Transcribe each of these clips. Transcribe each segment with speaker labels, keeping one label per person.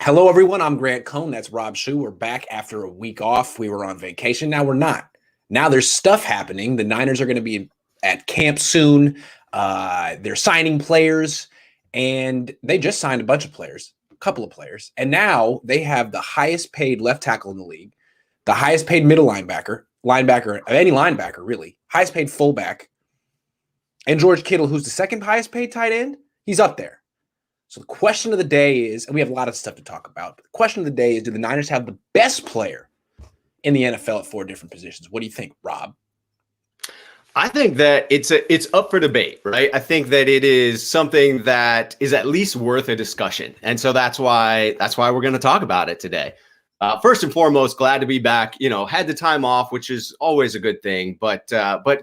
Speaker 1: Hello, everyone. I'm Grant Cohn. That's Rob Schuh. We're back after a week off. We were on vacation. Now we're not. Now there's stuff happening. The Niners are going to be at camp soon. They're signing players, and they just signed a bunch of players, a couple of players. And now they have the highest paid left tackle in the league, the highest paid middle linebacker, any linebacker, really, highest paid fullback, and George Kittle, who's the second highest paid tight end. He's up there. So the question of the day is, and we have a lot of stuff to talk about, but the question of the day is, do the Niners have the best player in the NFL at 4 different positions? What do you think, Rob?
Speaker 2: I think that it's up for debate, right? I think that it is something that is at least worth a discussion. And so that's why we're going to talk about it today. First and foremost, glad to be back. Had the time off, which is always a good thing, but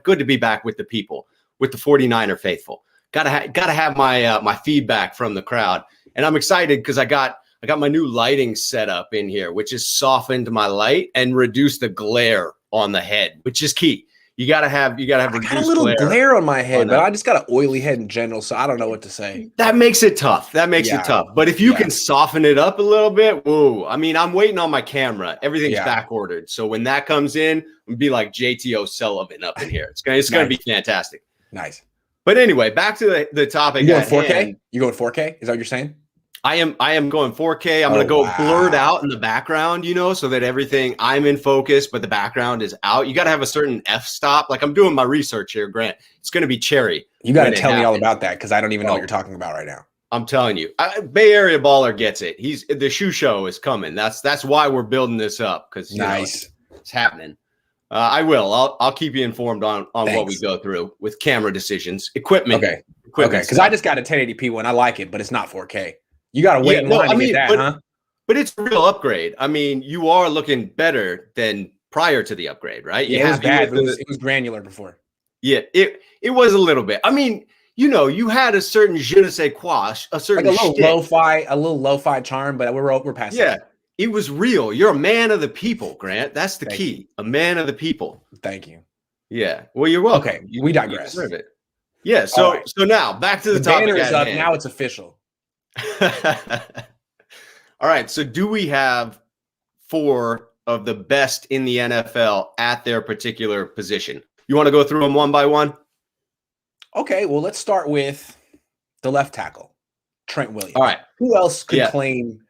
Speaker 2: good to be back with the people, with the 49er faithful. Gotta have my feedback from the crowd, and I'm excited because I got my new lighting set up in here, which has softened my light and reduced the glare on the head, which is key. You gotta have
Speaker 1: I got a little glare on my head, but I just got an oily head in general, so I don't know what to say.
Speaker 2: That makes it tough. But if you can soften it up a little bit, whoa! I mean, I'm waiting on my camera. Everything's back ordered, so when that comes in, I'm be like JT O'Sullivan up in here. It's gonna be fantastic.
Speaker 1: Nice.
Speaker 2: But anyway, back to the topic.
Speaker 1: You going 4K? You going 4K? Is that what you're saying?
Speaker 2: I am going 4K. I'm going to go blurred out in the background, so that I'm in focus, but the background is out. You got to have a certain f-stop. Like I'm doing my research here, Grant. It's going to be cherry.
Speaker 1: You got to tell me all about that because I don't even know what you're talking about right now.
Speaker 2: I'm telling you, Bay Area baller gets it. The shoe show is coming. That's why we're building this up because it's happening. I'll keep you informed on what we go through with camera decisions, equipment.
Speaker 1: Okay. Because I just got a 1080p one. I like it, but it's not 4K. You got to wait in line to get that, huh?
Speaker 2: But it's a real upgrade. I mean, you are looking better than prior to the upgrade, right?
Speaker 1: Yeah, it was bad. It was granular before.
Speaker 2: Yeah, it was a little bit. I mean, you had a certain je ne sais quoi, a certain
Speaker 1: like a little lo-fi charm, but we're past that.
Speaker 2: Yeah. It was real. You're a man of the people, Grant. That's the key. A man of the people.
Speaker 1: Thank you.
Speaker 2: Yeah. Well, you're welcome.
Speaker 1: Okay. We digress.
Speaker 2: You deserve it. Yeah. So now back to the topic.
Speaker 1: Banner is up. Now it's official.
Speaker 2: All right. So do we have 4 of the best in the NFL at their particular position? You want to go through them one by one?
Speaker 1: Okay. Well, let's start with the left tackle, Trent Williams.
Speaker 2: All right.
Speaker 1: Who else could claim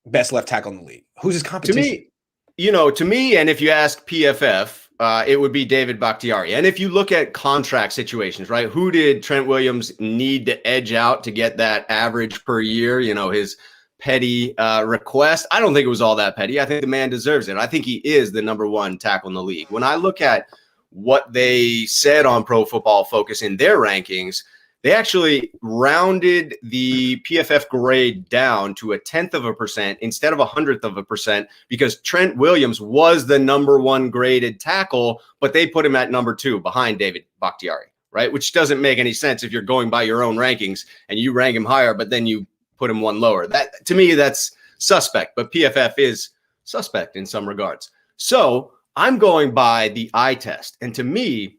Speaker 1: best left tackle in the league? Who's his competition?
Speaker 2: To me, and if you ask PFF, it would be David Bakhtiari. And if you look at contract situations, right, who did Trent Williams need to edge out to get that average per year, his petty request? I don't think it was all that petty. I think the man deserves it. I think he is the number 1 tackle in the league. When I look at what they said on Pro Football Focus in their rankings, they actually rounded the PFF grade down to 0.1% instead of 0.01% because Trent Williams was the number 1 graded tackle, but they put him at number 2 behind David Bakhtiari, right? Which doesn't make any sense if you're going by your own rankings and you rank him higher, but then you put him 1 lower. That, to me, that's suspect, but PFF is suspect in some regards. So I'm going by the eye test. And to me,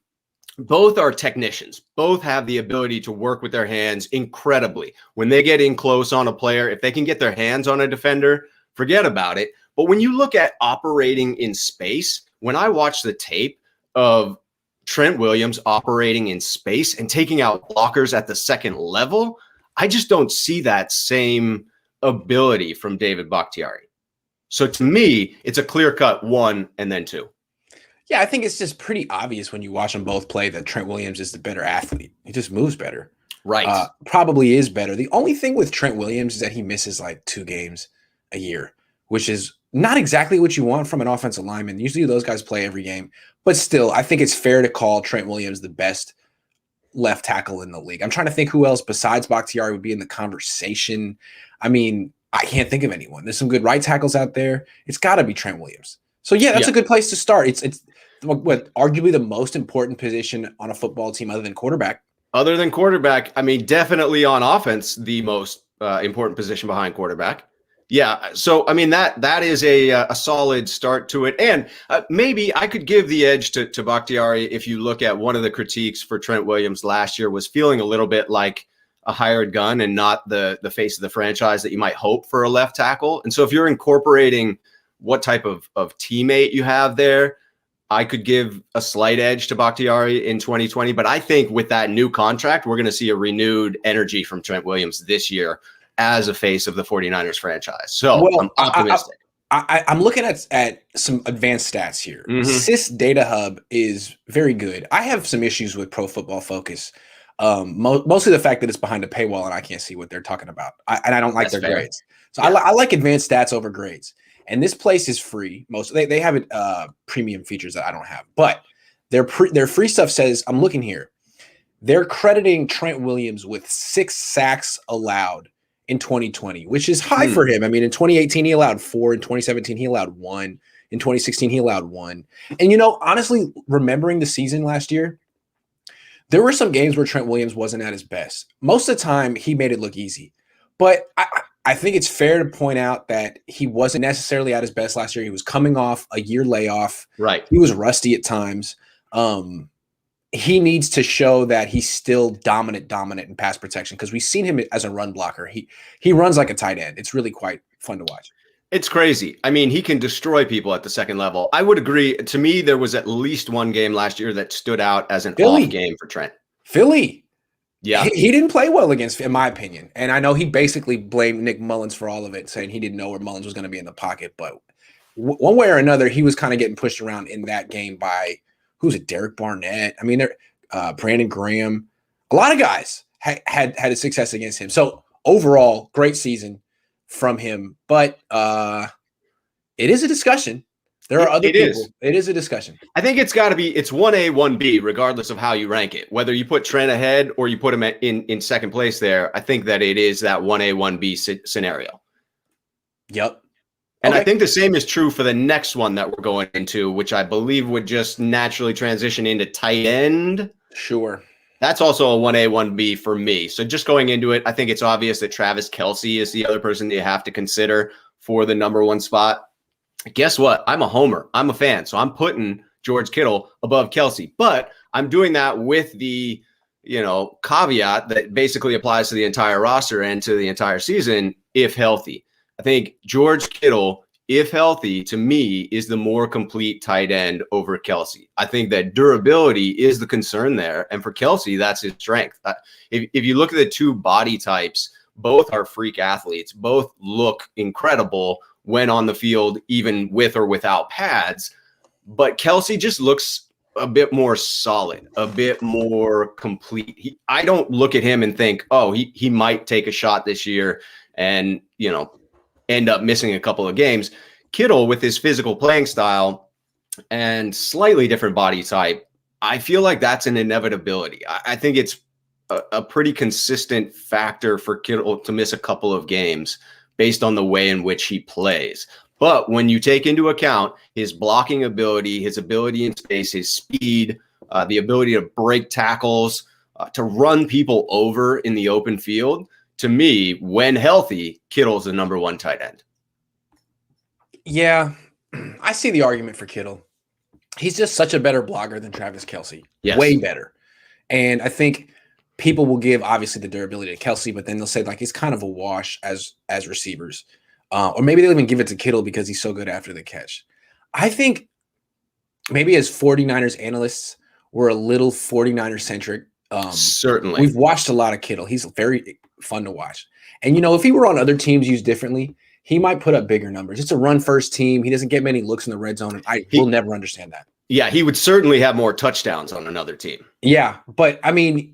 Speaker 2: both are technicians. Both have the ability to work with their hands incredibly. When they get in close on a player, if they can get their hands on a defender, forget about it. But when you look at operating in space, when I watch the tape of Trent Williams operating in space and taking out blockers at the second level, I just don't see that same ability from David Bakhtiari. So to me, it's a clear-cut 1 and then 2.
Speaker 1: Yeah, I think it's just pretty obvious when you watch them both play that Trent Williams is the better athlete. He just moves better.
Speaker 2: Right.
Speaker 1: Probably is better. The only thing with Trent Williams is that he misses like 2 games a year, which is not exactly what you want from an offensive lineman. Usually those guys play every game. But still, I think it's fair to call Trent Williams the best left tackle in the league. I'm trying to think who else besides Bakhtiari would be in the conversation. I mean, I can't think of anyone. There's some good right tackles out there. It's got to be Trent Williams. So, yeah, that's a good place to start. It's what arguably the most important position on a football team other than quarterback.
Speaker 2: Other than quarterback, I mean, definitely on offense, the most important position behind quarterback. Yeah, so I mean that is a solid start to it, and maybe I could give the edge to Bakhtiari if you look at one of the critiques for Trent Williams last year was feeling a little bit like a hired gun and not the face of the franchise that you might hope for a left tackle. And so if you're incorporating what type of teammate you have there, I could give a slight edge to Bakhtiari in 2020. But I think with that new contract, we're going to see a renewed energy from Trent Williams this year as a face of the 49ers franchise. So I'm optimistic.
Speaker 1: I'm looking at some advanced stats here. Sys Data Hub is very good. I have some issues with Pro Football Focus. Mostly the fact that it's behind a paywall and I can't see what they're talking about. And I don't like their grades. So yeah. I like advanced stats over grades. And this place is free. They have premium features that I don't have. But their free stuff says, I'm looking here, they're crediting Trent Williams with 6 sacks allowed in 2020, which is high for him. I mean, in 2018, he allowed 4. In 2017, he allowed 1. In 2016, he allowed 1. And, honestly, remembering the season last year, there were some games where Trent Williams wasn't at his best. Most of the time, he made it look easy. But I think it's fair to point out that he wasn't necessarily at his best last year. He was coming off a year layoff. Right. He was rusty at times. He needs to show that he's still dominant in pass protection because we've seen him as a run blocker. He runs like a tight end. It's really quite fun to watch.
Speaker 2: It's crazy. I mean, he can destroy people at the second level. I would agree. To me, there was at least one game last year that stood out as an off game for Trent.
Speaker 1: Philly.
Speaker 2: Yeah.
Speaker 1: He didn't play well against, in my opinion. And I know he basically blamed Nick Mullins for all of it, saying he didn't know where Mullins was going to be in the pocket. But one way or another, he was kind of getting pushed around in that game by – who's it? Derek Barnett. I mean, Brandon Graham. A lot of guys had a success against him. So overall, great season from him. But it is a discussion. There are other people. It is a discussion.
Speaker 2: I think it's 1A, 1B, regardless of how you rank it. Whether you put Trent ahead or you put him in second place there, I think that it is that 1A, 1B scenario.
Speaker 1: Yep.
Speaker 2: And I think the same is true for the next one that we're going into, which I believe would just naturally transition into tight end.
Speaker 1: Sure.
Speaker 2: That's also a 1A, 1B for me. So just going into it, I think it's obvious that Travis Kelsey is the other person that you have to consider for the number 1 spot. Guess what? I'm a homer. I'm a fan. So I'm putting George Kittle above Kelsey. But I'm doing that with the caveat that basically applies to the entire roster and to the entire season if healthy. I think George Kittle, if healthy, to me, is the more complete tight end over Kelsey. I think that durability is the concern there. And for Kelsey, that's his strength. If you look at the two body types, both are freak athletes. Both look incredible when on the field, even with or without pads. But Kelsey just looks a bit more solid, a bit more complete. I don't look at him and think, oh, he might take a shot this year and, end up missing a couple of games. Kittle, with his physical playing style and slightly different body type, I feel like that's an inevitability. I think it's a pretty consistent factor for Kittle to miss a couple of games based on the way in which he plays. But when you take into account his blocking ability, his ability in space, his speed, the ability to break tackles, to run people over in the open field, to me, when healthy, Kittle's the number 1 tight end.
Speaker 1: Yeah, I see the argument for Kittle. He's just such a better blogger than Travis Kelsey.
Speaker 2: Yes.
Speaker 1: Way better. And I think people will give, obviously, the durability to Kelsey, but then they'll say, he's kind of a wash as receivers. Or maybe they'll even give it to Kittle because he's so good after the catch. I think maybe as 49ers analysts, we're a little 49er-centric.
Speaker 2: Certainly.
Speaker 1: We've watched a lot of Kittle. He's very fun to watch. And, if he were on other teams used differently, he might put up bigger numbers. It's a run-first team. He doesn't get many looks in the red zone, and I will never understand that.
Speaker 2: Yeah, he would certainly have more touchdowns on another team.
Speaker 1: Yeah, but, I mean,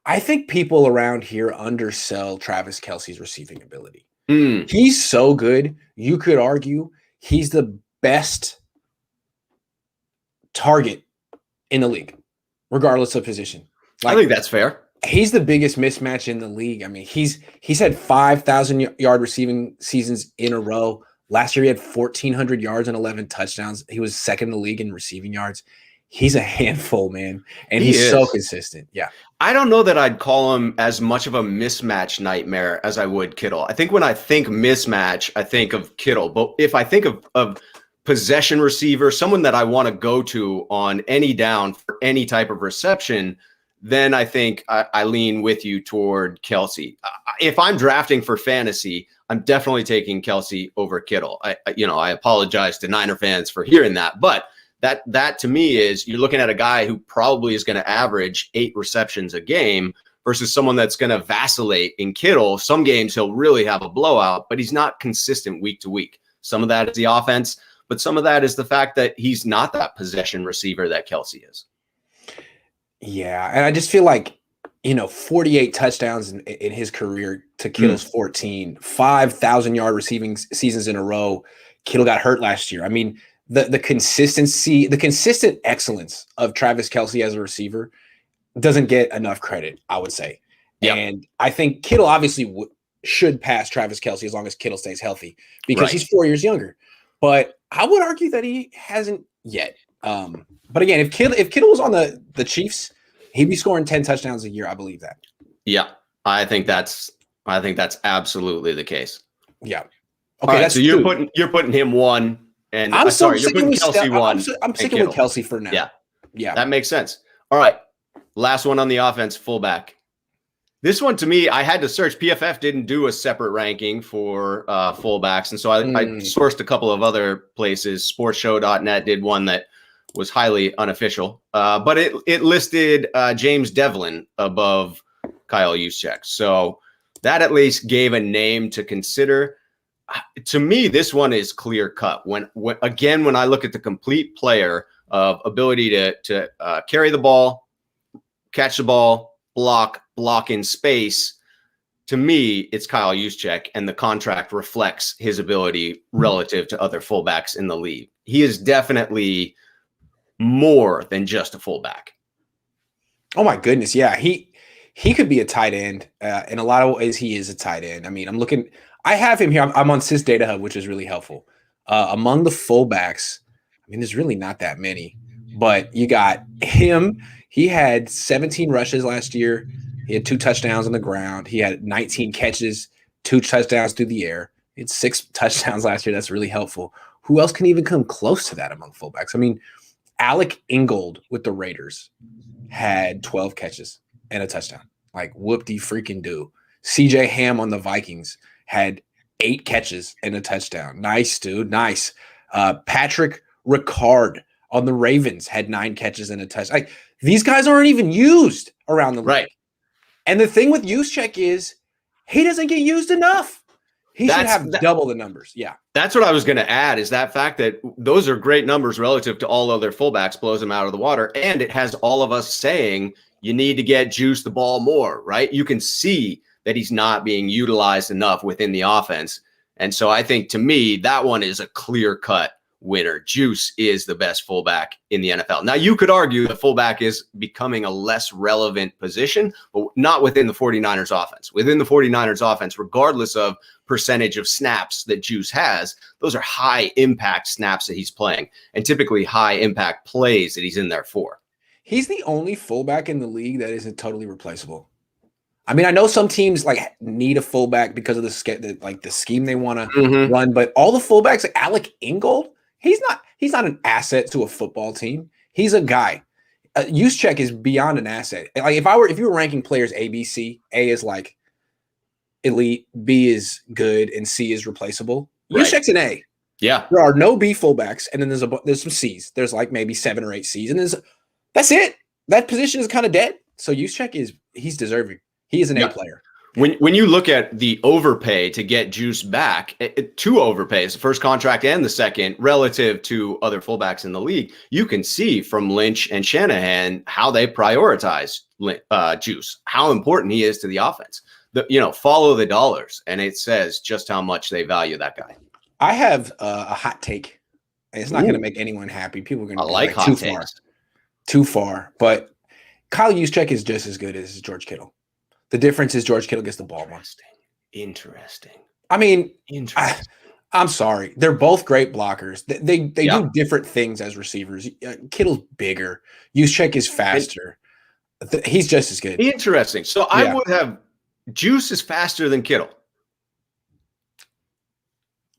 Speaker 1: I think people around here undersell Travis Kelsey's receiving ability. He's so good, you could argue he's the best target in the league, regardless of position.
Speaker 2: I think that's fair.
Speaker 1: He's the biggest mismatch in the league. I mean, he's had 5,000-yard receiving seasons in a row. Last year, he had 1,400 yards and 11 touchdowns. He was second in the league in receiving yards. He's a handful, man, and he's so consistent. Yeah.
Speaker 2: I don't know that I'd call him as much of a mismatch nightmare as I would Kittle. I think when I think mismatch, I think of Kittle. But if I think of possession receiver, someone that I want to go to on any down for any type of reception, then I think I lean with you toward Kelsey. If I'm drafting for fantasy, I'm definitely taking Kelsey over Kittle. I apologize to Niner fans for hearing that, but that to me is you're looking at a guy who probably is going to average 8 receptions a game versus someone that's going to vacillate in Kittle. Some games he'll really have a blowout, but he's not consistent week to week. Some of that is the offense, but some of that is the fact that he's not that possession receiver that Kelsey is.
Speaker 1: Yeah, and I just feel like, 48 touchdowns in his career to Kittle's 14, 5,000-yard receiving seasons in a row. Kittle got hurt last year. I mean, the consistency, the consistent excellence of Travis Kelsey as a receiver doesn't get enough credit, I would say. Yep. And I think Kittle obviously should pass Travis Kelsey as long as Kittle stays healthy because he's 4 years younger. But I would argue that he hasn't yet. But again, if Kittle was on the Chiefs, he'd be scoring 10 touchdowns a year. I believe that. Yeah, I think that's absolutely the case. Yeah. Okay,
Speaker 2: right, so you're putting him 1, and you're putting Kelsey 1.
Speaker 1: I'm sticking with Kelsey for now.
Speaker 2: Yeah, that makes sense. All right, last one on the offense, fullback. This one to me, I had to search. PFF didn't do a separate ranking for fullbacks, and so I sourced a couple of other places. Sportshow.net did one that was highly unofficial, but it listed James Devlin above Kyle Juszczyk. So that at least gave a name to consider. To me, this one is clear cut. When I look at the complete player of ability to carry the ball, catch the ball, block in space, to me, it's Kyle Juszczyk, and the contract reflects his ability relative to other fullbacks in the league. He is definitely more than just a fullback.
Speaker 1: Oh my goodness. Yeah. He could be a tight end. In a lot of ways, he is a tight end. I mean, I have him here. I'm on Sys Data Hub, which is really helpful. Among the fullbacks, I mean, there's really not that many, but you got him. He had 17 rushes last year. He had 2 touchdowns on the ground. He had 19 catches, 2 touchdowns through the air. He had 6 touchdowns last year. That's really helpful. Who else can even come close to that among fullbacks? I mean, Alec Ingold with the Raiders had 12 catches and a touchdown. Like, whoop-de-freaking-do. CJ Ham on the Vikings had 8 catches and a touchdown. Nice, dude. Nice. Patrick Ricard on the Ravens had 9 catches and a touchdown. Like, these guys aren't even used around the league.
Speaker 2: Right.
Speaker 1: And the thing with Juszczyk is he doesn't get used enough. He should have double the numbers. Yeah.
Speaker 2: That's what I was going to add, is that fact that those are great numbers relative to all other fullbacks, blows them out of the water. And it has all of us saying you need to get Juice the ball more, right? You can see that he's not being utilized enough within the offense. And so I think, to me, that one is a clear-cut winner. Juice is the best fullback in the NFL. Now, you could argue the fullback is becoming a less relevant position, but not within the 49ers offense. Within the 49ers offense, regardless of percentage of snaps that Juice has, those are high impact snaps that he's playing, and typically high impact plays that he's in there for.
Speaker 1: He's the only fullback in the league that isn't totally replaceable. I mean, I know some teams need a fullback because of the scheme they want to run, but all the fullbacks, like Alec Ingold, he's not an asset to a football team. He's a guy. Juszczyk is beyond an asset. Like if you were ranking players A, B, C, A is like elite, B is good, and C is replaceable.
Speaker 2: Right.
Speaker 1: Juszczyk's an A.
Speaker 2: Yeah.
Speaker 1: There are no B fullbacks, and then there's some C's. There's like maybe 7 or 8 C's, and that's it. That position is kind of dead. So Juszczyk he's deserving. He is an A player.
Speaker 2: When you look at the overpay to get Juice back, 2 overpays, the first contract and the second, relative to other fullbacks in the league, you can see from Lynch and Shanahan how they prioritize Juice, how important he is to the offense. Follow the dollars, and it says just how much they value that guy.
Speaker 1: I have a hot take. It's not going to make anyone happy. People are going to be like
Speaker 2: hot takes.
Speaker 1: Too far. But Kyle Juszczyk is just as good as George Kittle. The difference is George Kittle gets the ball more.
Speaker 2: Interesting.
Speaker 1: I mean, I'm sorry. They're both great blockers. They do different things as receivers. Kittle's bigger. Juszczyk is faster. He's just as good.
Speaker 2: Interesting. So I would have Juice is faster than Kittle.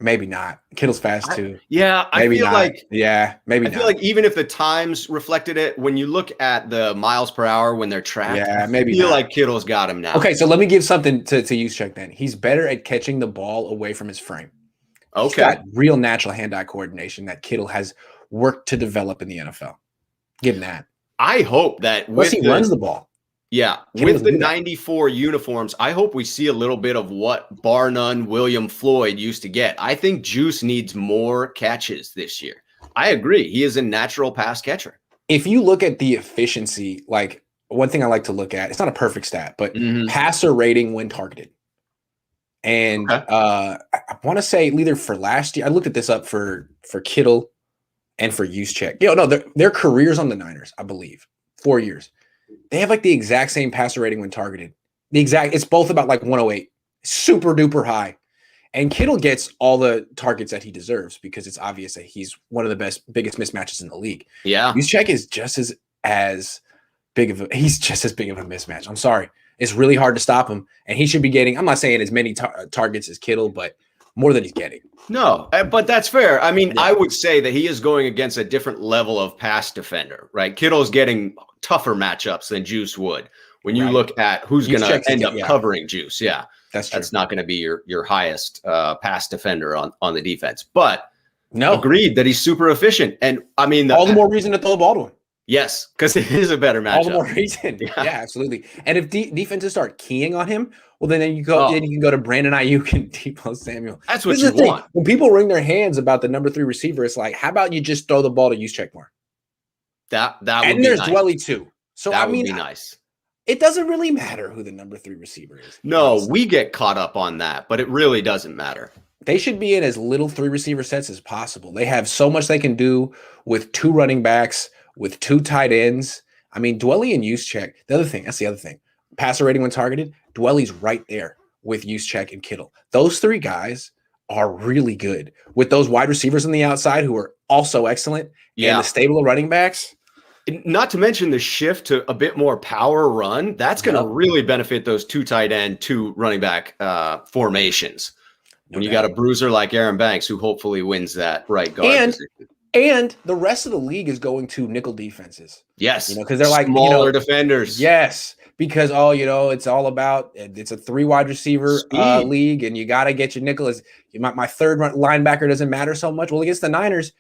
Speaker 1: Maybe not. Kittle's fast too.
Speaker 2: I
Speaker 1: Maybe
Speaker 2: feel
Speaker 1: not.
Speaker 2: like
Speaker 1: Yeah, maybe
Speaker 2: I
Speaker 1: not.
Speaker 2: feel like even if the times reflected it, when you look at the miles per hour when they're tracked,
Speaker 1: Yeah,
Speaker 2: I
Speaker 1: maybe
Speaker 2: feel
Speaker 1: not.
Speaker 2: like Kittle's got him now.
Speaker 1: Okay, so let me give something to Juszczyk then. He's better at catching the ball away from his frame. He's
Speaker 2: Okay.
Speaker 1: got real natural hand-eye coordination that Kittle has worked to develop in the NFL. Give him that.
Speaker 2: I hope that
Speaker 1: Plus, he runs the ball.
Speaker 2: Yeah,
Speaker 1: Kittle
Speaker 2: with the 94 uniforms, I hope we see a little bit of what bar none William Floyd used to get. I think Juice needs more catches this year. I agree. He is a natural pass catcher.
Speaker 1: If you look at the efficiency, like one thing I like to look at, it's not a perfect stat, but passer rating when targeted. And I want to say either for last year, I looked at this up for Kittle and for Juszczyk. No, their careers on the Niners, I believe, 4 years. They have like the exact same passer rating when targeted. It's both about like 108, super duper high. And Kittle gets all the targets that he deserves because it's obvious that he's one of the biggest mismatches in the league.
Speaker 2: Yeah.
Speaker 1: Juszczyk is just as big of a mismatch. I'm sorry. It's really hard to stop him. And he should be getting, I'm not saying as many targets as Kittle, but more than he's getting.
Speaker 2: No, but that's fair. I mean, I would say that he is going against a different level of pass defender, right? Kittle's getting tougher matchups than Juice would. When you look at who's going to end up covering Juice, that's not going to be your highest pass defender on the defense. But agreed that he's super efficient. And I mean,
Speaker 1: all the more reason to throw the ball to him.
Speaker 2: Yes, because it is a better matchup.
Speaker 1: All the more reason. Yeah, absolutely. And if defenses start keying on him, well, then you can go to Brandon Ayuk and Deebo Samuel.
Speaker 2: That's what you want.
Speaker 1: When people wring their hands about the number 3 receiver, it's like, how about you just throw the ball to Juszczyk more?
Speaker 2: That would be nice.
Speaker 1: And there's Dwelly too. So
Speaker 2: that would be nice.
Speaker 1: It doesn't really matter who the number 3 receiver is.
Speaker 2: No, we get caught up on that, but it really doesn't matter.
Speaker 1: They should be in as little 3 receiver sets as possible. They have so much they can do with 2 running backs, with 2 tight ends. I mean, Dwelly and Juszczyk, that's the other thing. Passer rating when targeted, Dwelly's right there with Juszczyk and Kittle. Those 3 guys are really good. With those wide receivers on the outside who are also excellent, and the stable of running backs.
Speaker 2: Not to mention the shift to a bit more power run. That's going to really benefit those 2 tight end, 2 running back formations. When you got a bruiser like Aaron Banks, who hopefully wins that right guard position.
Speaker 1: And the rest of the league is going to nickel defenses.
Speaker 2: Yes.
Speaker 1: Because they're like
Speaker 2: smaller defenders.
Speaker 1: Yes. Because, it's all about, it's a 3 wide receiver league, and you got to get your nickel. My third linebacker doesn't matter so much. Well, against the Niners,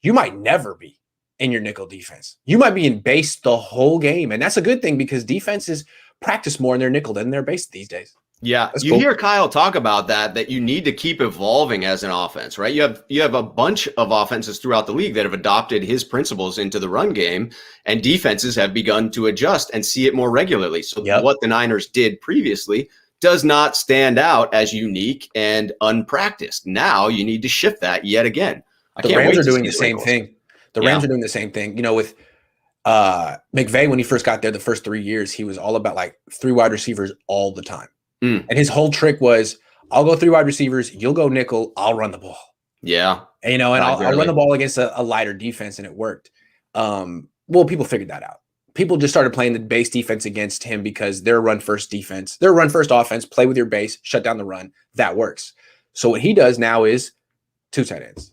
Speaker 1: you might never be in your nickel defense. You might be in base the whole game. And that's a good thing because defenses practice more in their nickel than their base these days.
Speaker 2: Yeah, that's you hear Kyle talk about that you need to keep evolving as an offense, right? You have a bunch of offenses throughout the league that have adopted his principles into the run game, and defenses have begun to adjust and see it more regularly. So what the Niners did previously does not stand out as unique and unpracticed. Now you need to shift that yet again.
Speaker 1: The Rams are doing the same thing. The Rams are doing the same thing. With McVay, when he first got there, the first 3 years, he was all about like 3 wide receivers all the time. And his whole trick was, I'll go 3 wide receivers, you'll go nickel, I'll run the ball.
Speaker 2: Yeah.
Speaker 1: And, I'll run the ball against a lighter defense, and it worked. People figured that out. People just started playing the base defense against him because they're a run-first defense. They're a run-first offense, play with your base, shut down the run. That works. So what he does now is 2 tight ends.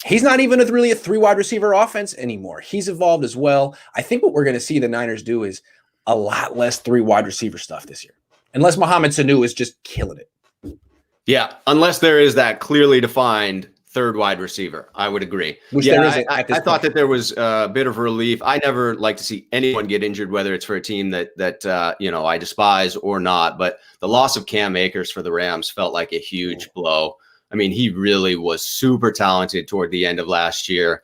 Speaker 1: He's not even really a 3 wide receiver offense anymore. He's evolved as well. I think what we're going to see the Niners do is a lot less 3 wide receiver stuff this year. Unless Mohamed Sanu is just killing it.
Speaker 2: Yeah, unless there is that clearly defined 3rd wide receiver, I would agree. I thought that there was a bit of relief. I never like to see anyone get injured, whether it's for a team that I despise or not. But the loss of Cam Akers for the Rams felt like a huge blow. I mean, he really was super talented toward the end of last year.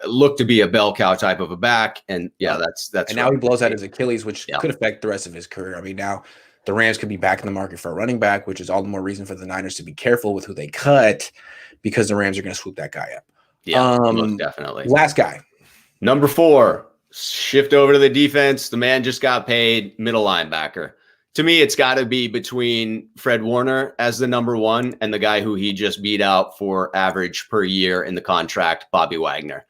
Speaker 2: Looked to be a bell cow type of a back, and that's. And
Speaker 1: now he blows out his Achilles, which could affect the rest of his career. I mean, now the Rams could be back in the market for a running back, which is all the more reason for the Niners to be careful with who they cut, because the Rams are going to swoop that guy up.
Speaker 2: Yeah, most definitely.
Speaker 1: Last guy.
Speaker 2: Number 4, shift over to the defense. The man just got paid, middle linebacker. To me, it's got to be between Fred Warner as the number 1 and the guy who he just beat out for average per year in the contract, Bobby Wagner.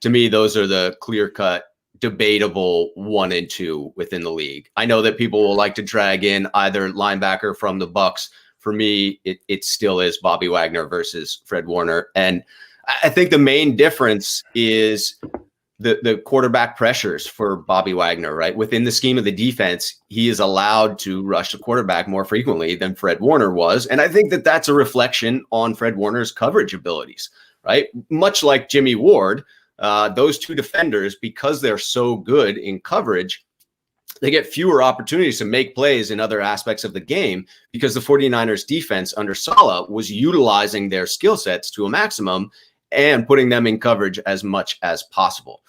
Speaker 2: To me, those are the clear-cut, debatable 1 and 2 within the league. I know that people will like to drag in either linebacker from the Bucs for me, it still is Bobby Wagner versus Fred Warner. And I think the main difference is the quarterback pressures for Bobby Wagner, right? Within the scheme of the defense, he is allowed to rush the quarterback more frequently than Fred Warner was. And I think that that's a reflection on Fred Warner's coverage abilities, right? Much like Jimmy Ward, those two defenders, because they're so good in coverage, they get fewer opportunities to make plays in other aspects of the game because the 49ers defense under Saleh was utilizing their skill sets to a maximum and putting them in coverage as much as possible.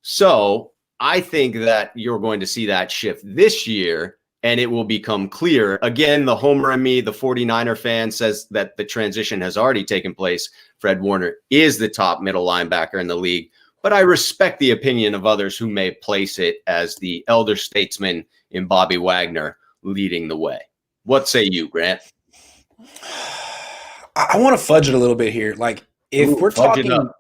Speaker 2: So I think that you're going to see that shift this year, and it will become clear. Again, the homer in me, the 49er fan, says that the transition has already taken place. Fred Warner is the top middle linebacker in the league, but I respect the opinion of others who may place it as the elder statesman in Bobby Wagner leading the way. What say you, Grant?
Speaker 1: I want to fudge it a little bit here. Like, if we're talking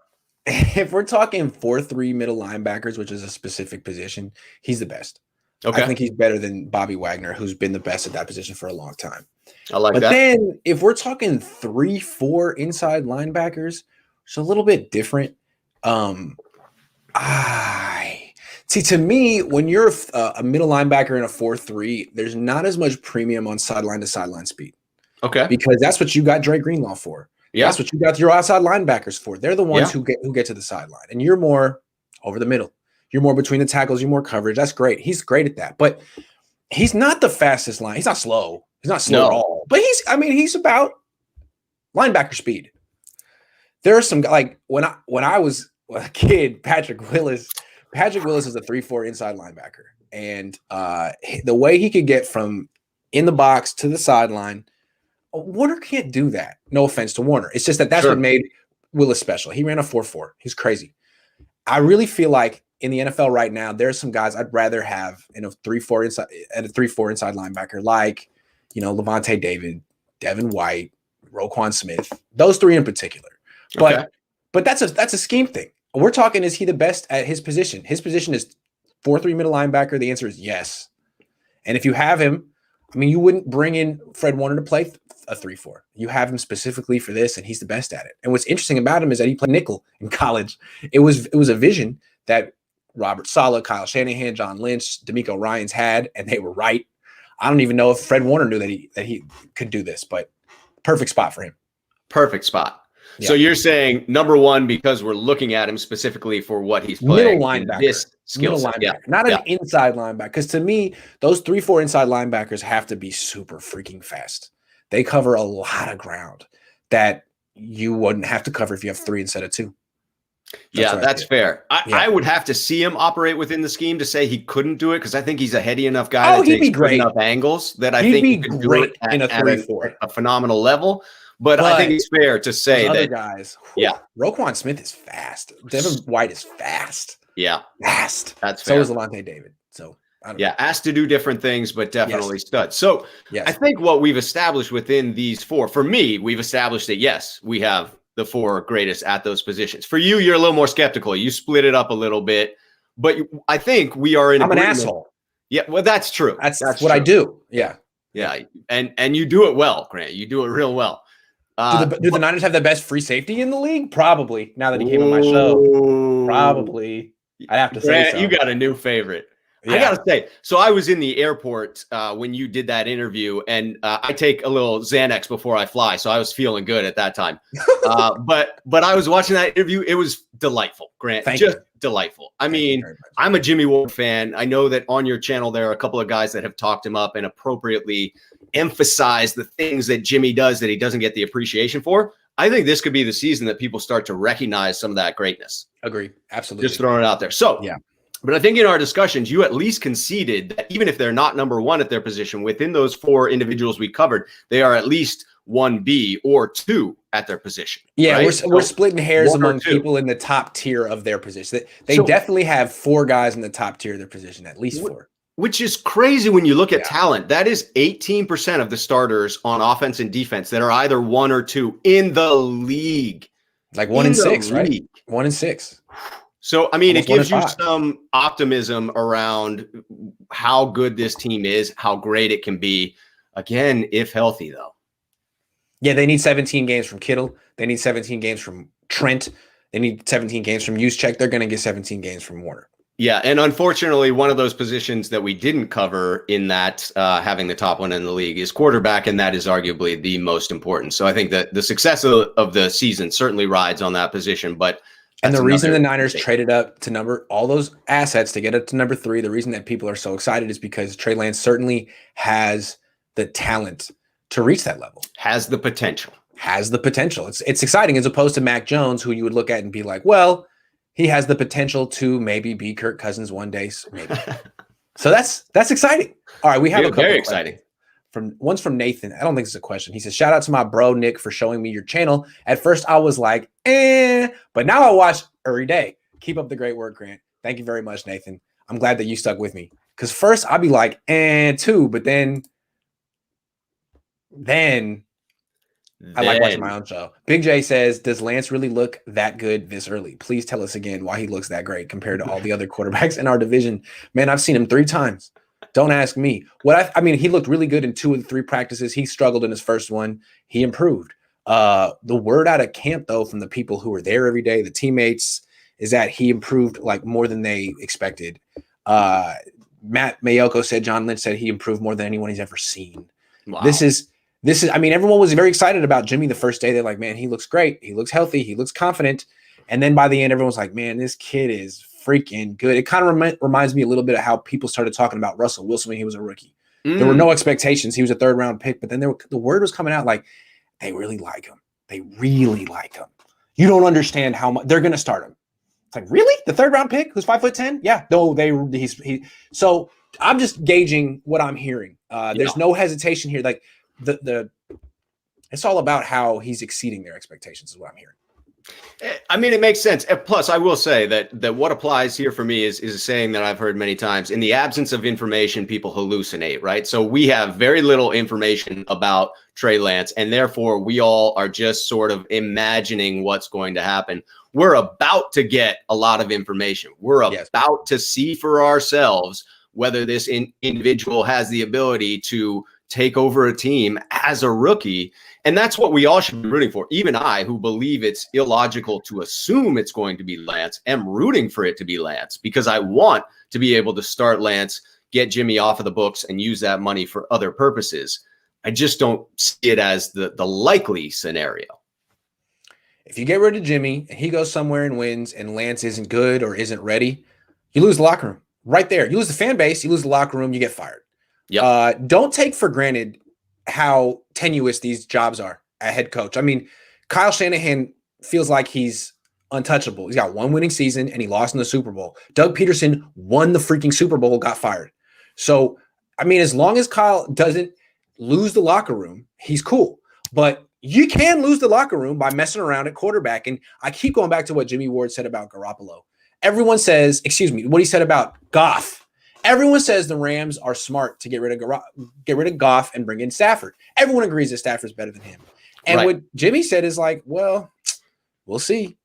Speaker 1: 4-3 middle linebackers, which is a specific position, he's the best. Okay. I think he's better than Bobby Wagner, who's been the best at that position for a long time.
Speaker 2: I like that.
Speaker 1: But then if we're talking 3-4 inside linebackers, it's a little bit different. To me, when you're a middle linebacker in a 4-3, there's not as much premium on sideline to sideline speed.
Speaker 2: Okay.
Speaker 1: Because that's what you got Dre Greenlaw for. Yeah. That's what you got your outside linebackers for. They're the ones who get to the sideline. And you're more over the middle. You're more between the tackles. You're more coverage. That's great. He's great at that. But he's not the fastest line. He's not slow. He's not slow at all. But he's about linebacker speed. There are some, like, when I was a kid, Patrick Willis is a 3-4 inside linebacker. And the way he could get from in the box to the sideline, Warner can't do that. No offense to Warner. It's just that's what made Willis special. He ran a 4-4. He's crazy. I really feel like in the NFL right now, there's some guys I'd rather have in a 3-4 inside linebacker, like, Levante David, Devin White, Roquan Smith, those three in particular. But that's a scheme thing. We're talking, is he the best at his position? His position is 4-3 middle linebacker. The answer is yes. And if you have him, you wouldn't bring in Fred Warner to play a 3-4. You have him specifically for this, and he's the best at it. And what's interesting about him is that he played nickel in college. It was a vision that Robert Saleh, Kyle Shanahan, John Lynch, D'Amico Ryans had, and they were right. I don't even know if Fred Warner knew that he could do this, but perfect spot for him.
Speaker 2: Perfect spot. Yeah. So you're saying, number one, because we're looking at him specifically for what he's
Speaker 1: Middle
Speaker 2: playing.
Speaker 1: linebacker.
Speaker 2: This skill set.
Speaker 1: Not an inside linebacker. Because to me, those 3-4 inside linebackers have to be super freaking fast. They cover a lot of ground that you wouldn't have to cover if you have 3 instead of 2.
Speaker 2: That's fair. I would have to see him operate within the scheme to say he couldn't do it, because I think he's a heady enough guy that takes good enough angles that I think he could do it
Speaker 1: in a 3-4
Speaker 2: a phenomenal level. But I think it's fair to say that
Speaker 1: guys, Roquan Smith is fast. Devin White is fast.
Speaker 2: Yeah,
Speaker 1: fast.
Speaker 2: That's fair.
Speaker 1: So is Levante David. So I don't know.
Speaker 2: Asked to do different things, but definitely studs. So I think what we've established within these 4, for me, we've established that yes, we have the 4 greatest at those positions. For you, you're a little more skeptical. You split it up a little bit, but I think we are in.
Speaker 1: I'm an asshole.
Speaker 2: Yeah, well, that's true.
Speaker 1: That's what I do. Yeah.
Speaker 2: And you do it well, Grant. You do it real well.
Speaker 1: Do the Niners have the best free safety in the league? Probably. Now that he came on my show, probably. I'd have to say so.
Speaker 2: You got a new favorite. Yeah. I got to say, so I was in the airport when you did that interview, and I take a little Xanax before I fly, so I was feeling good at that time. But I was watching that interview. It was delightful, Grant.
Speaker 1: Thank you.
Speaker 2: Delightful. I mean, I'm a Jimmy Ward fan. I know that on your channel there are a couple of guys that have talked him up and appropriately emphasized the things that Jimmy does that he doesn't get the appreciation for. I think this could be the season that people start to recognize some of that greatness.
Speaker 1: Agree. Absolutely.
Speaker 2: Just throwing it out there. So, but I think in our discussions, you at least conceded that even if they're not number 1 at their position, within those 4 individuals we covered, they are at least 1B or 2 at their position.
Speaker 1: Yeah, right? we're splitting hairs among people in the top tier of their position. They definitely have 4 guys in the top tier of their position, at least 4.
Speaker 2: Which is crazy when you look at talent. That is 18% of the starters on offense and defense that are either 1 or 2 in the league.
Speaker 1: Like 1 in 6, right? 1 in 6.
Speaker 2: So, I mean, it gives you some optimism around how good this team is, how great it can be. Again, if healthy, though.
Speaker 1: Yeah, they need 17 games from Kittle. They need 17 games from Trent. They need 17 games from Juszczyk. They're going to get 17 games from Warner.
Speaker 2: Yeah, and unfortunately, one of those positions that we didn't cover in that having the top one in the league is quarterback, and that is arguably the most important. So I think that the success of the season certainly rides on that position. But
Speaker 1: and the reason the Niners traded up to number all those assets to get up to number 3, the reason that people are so excited is because Trey Lance certainly has the talent to reach that level.
Speaker 2: Has the potential.
Speaker 1: Has the potential. It's exciting as opposed to Mac Jones, who you would look at and be like, well, he has the potential to maybe be Kirk Cousins one day, maybe. So that's exciting. All right, we have a couple
Speaker 2: very exciting.
Speaker 1: One's from Nathan. I don't think it's a question. He says, shout out to my bro Nick for showing me your channel. At first I was like, but now I watch every day. Keep up the great work, Grant. Thank you very much, Nathan. I'm glad that you stuck with me. Because first I'd be like, too, but then I like watching my own show. Big J says, does Lance really look that good this early? Please tell us again why he looks that great compared to all the other quarterbacks in our division. Man, I've seen him 3 times. Don't ask me. I mean, he looked really good in 2 of the 3 practices. He struggled in his first one. He improved. The word out of camp, though, from the people who were there every day, the teammates, is that he improved like more than they expected. Matt Mayoko said, John Lynch said he improved more than anyone he's ever seen.
Speaker 2: Wow.
Speaker 1: This is, I mean, everyone was very excited about Jimmy the first day. They're like, man, he looks great. He looks healthy. He looks confident. And then by the end, everyone's like, man, this kid is freaking good. It kind of reminds me a little bit of how people started talking about Russell Wilson when he was a rookie. There were no expectations. He was a 3rd round pick, but then the word was coming out like, they really like him. They really like him. You don't understand how much they're going to start him. It's like, really? The 3rd round pick who's 5'10"? Yeah. No, so I'm just gauging what I'm hearing. There's no hesitation here. Like it's all about how he's exceeding their expectations is what I'm hearing.
Speaker 2: I mean, it makes sense. Plus, I will say that what applies here for me is a saying that I've heard many times. In the absence of information, people hallucinate, right? So we have very little information about Trey Lance, and therefore we all are just sort of imagining what's going to happen. We're about to get a lot of information. We're about to see for ourselves whether this individual has the ability to take over a team as a rookie. And that's what we all should be rooting for. Even I, who believe it's illogical to assume it's going to be Lance, am rooting for it to be Lance because I want to be able to start Lance, get Jimmy off of the books, and use that money for other purposes. I just don't see it as the likely scenario.
Speaker 1: If you get rid of Jimmy and he goes somewhere and wins and Lance isn't good or isn't ready, you lose the locker room right there. You lose the fan base, you lose the locker room, you get fired. Don't take for granted how tenuous these jobs are at head coach. I mean, Kyle Shanahan feels like he's untouchable. He's got 1 winning season and he lost in the Super Bowl. Doug Peterson won the freaking Super Bowl, got fired. So, I mean, as long as Kyle doesn't lose the locker room, he's cool. But you can lose the locker room by messing around at quarterback. And I keep going back to what Jimmy Ward said about Garoppolo. Everyone says, what he said about Goff. Everyone says the Rams are smart to get rid of Goff and bring in Stafford. Everyone agrees that Stafford's better than him. And what Jimmy said is like, well, we'll see.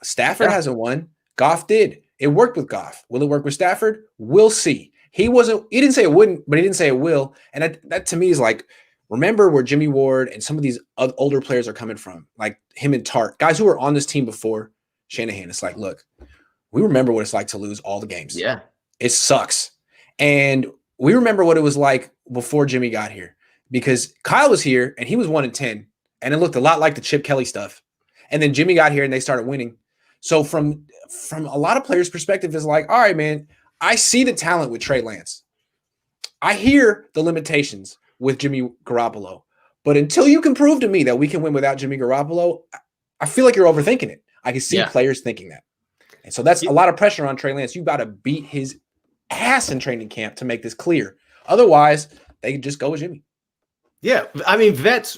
Speaker 1: Stafford hasn't won. Goff did. It worked with Goff. Will it work with Stafford? We'll see. He didn't say it wouldn't, but he didn't say it will. And that to me is like, remember where Jimmy Ward and some of these older players are coming from, like him and Tart, guys who were on this team before Shanahan. It's like, look, we remember what it's like to lose all the games.
Speaker 2: Yeah.
Speaker 1: It sucks. And we remember what it was like before Jimmy got here because Kyle was here and he was 1-10 and it looked a lot like the Chip Kelly stuff. And then Jimmy got here and they started winning. So from a lot of players' perspective, it's like, all right, man, I see the talent with Trey Lance. I hear the limitations with Jimmy Garoppolo. But until you can prove to me that we can win without Jimmy Garoppolo, I feel like you're overthinking it. I can see players thinking that. And so that's a lot of pressure on Trey Lance. You got to beat his ass in training camp to make this clear. Otherwise, they can just go with Jimmy.
Speaker 2: Yeah. I mean, vets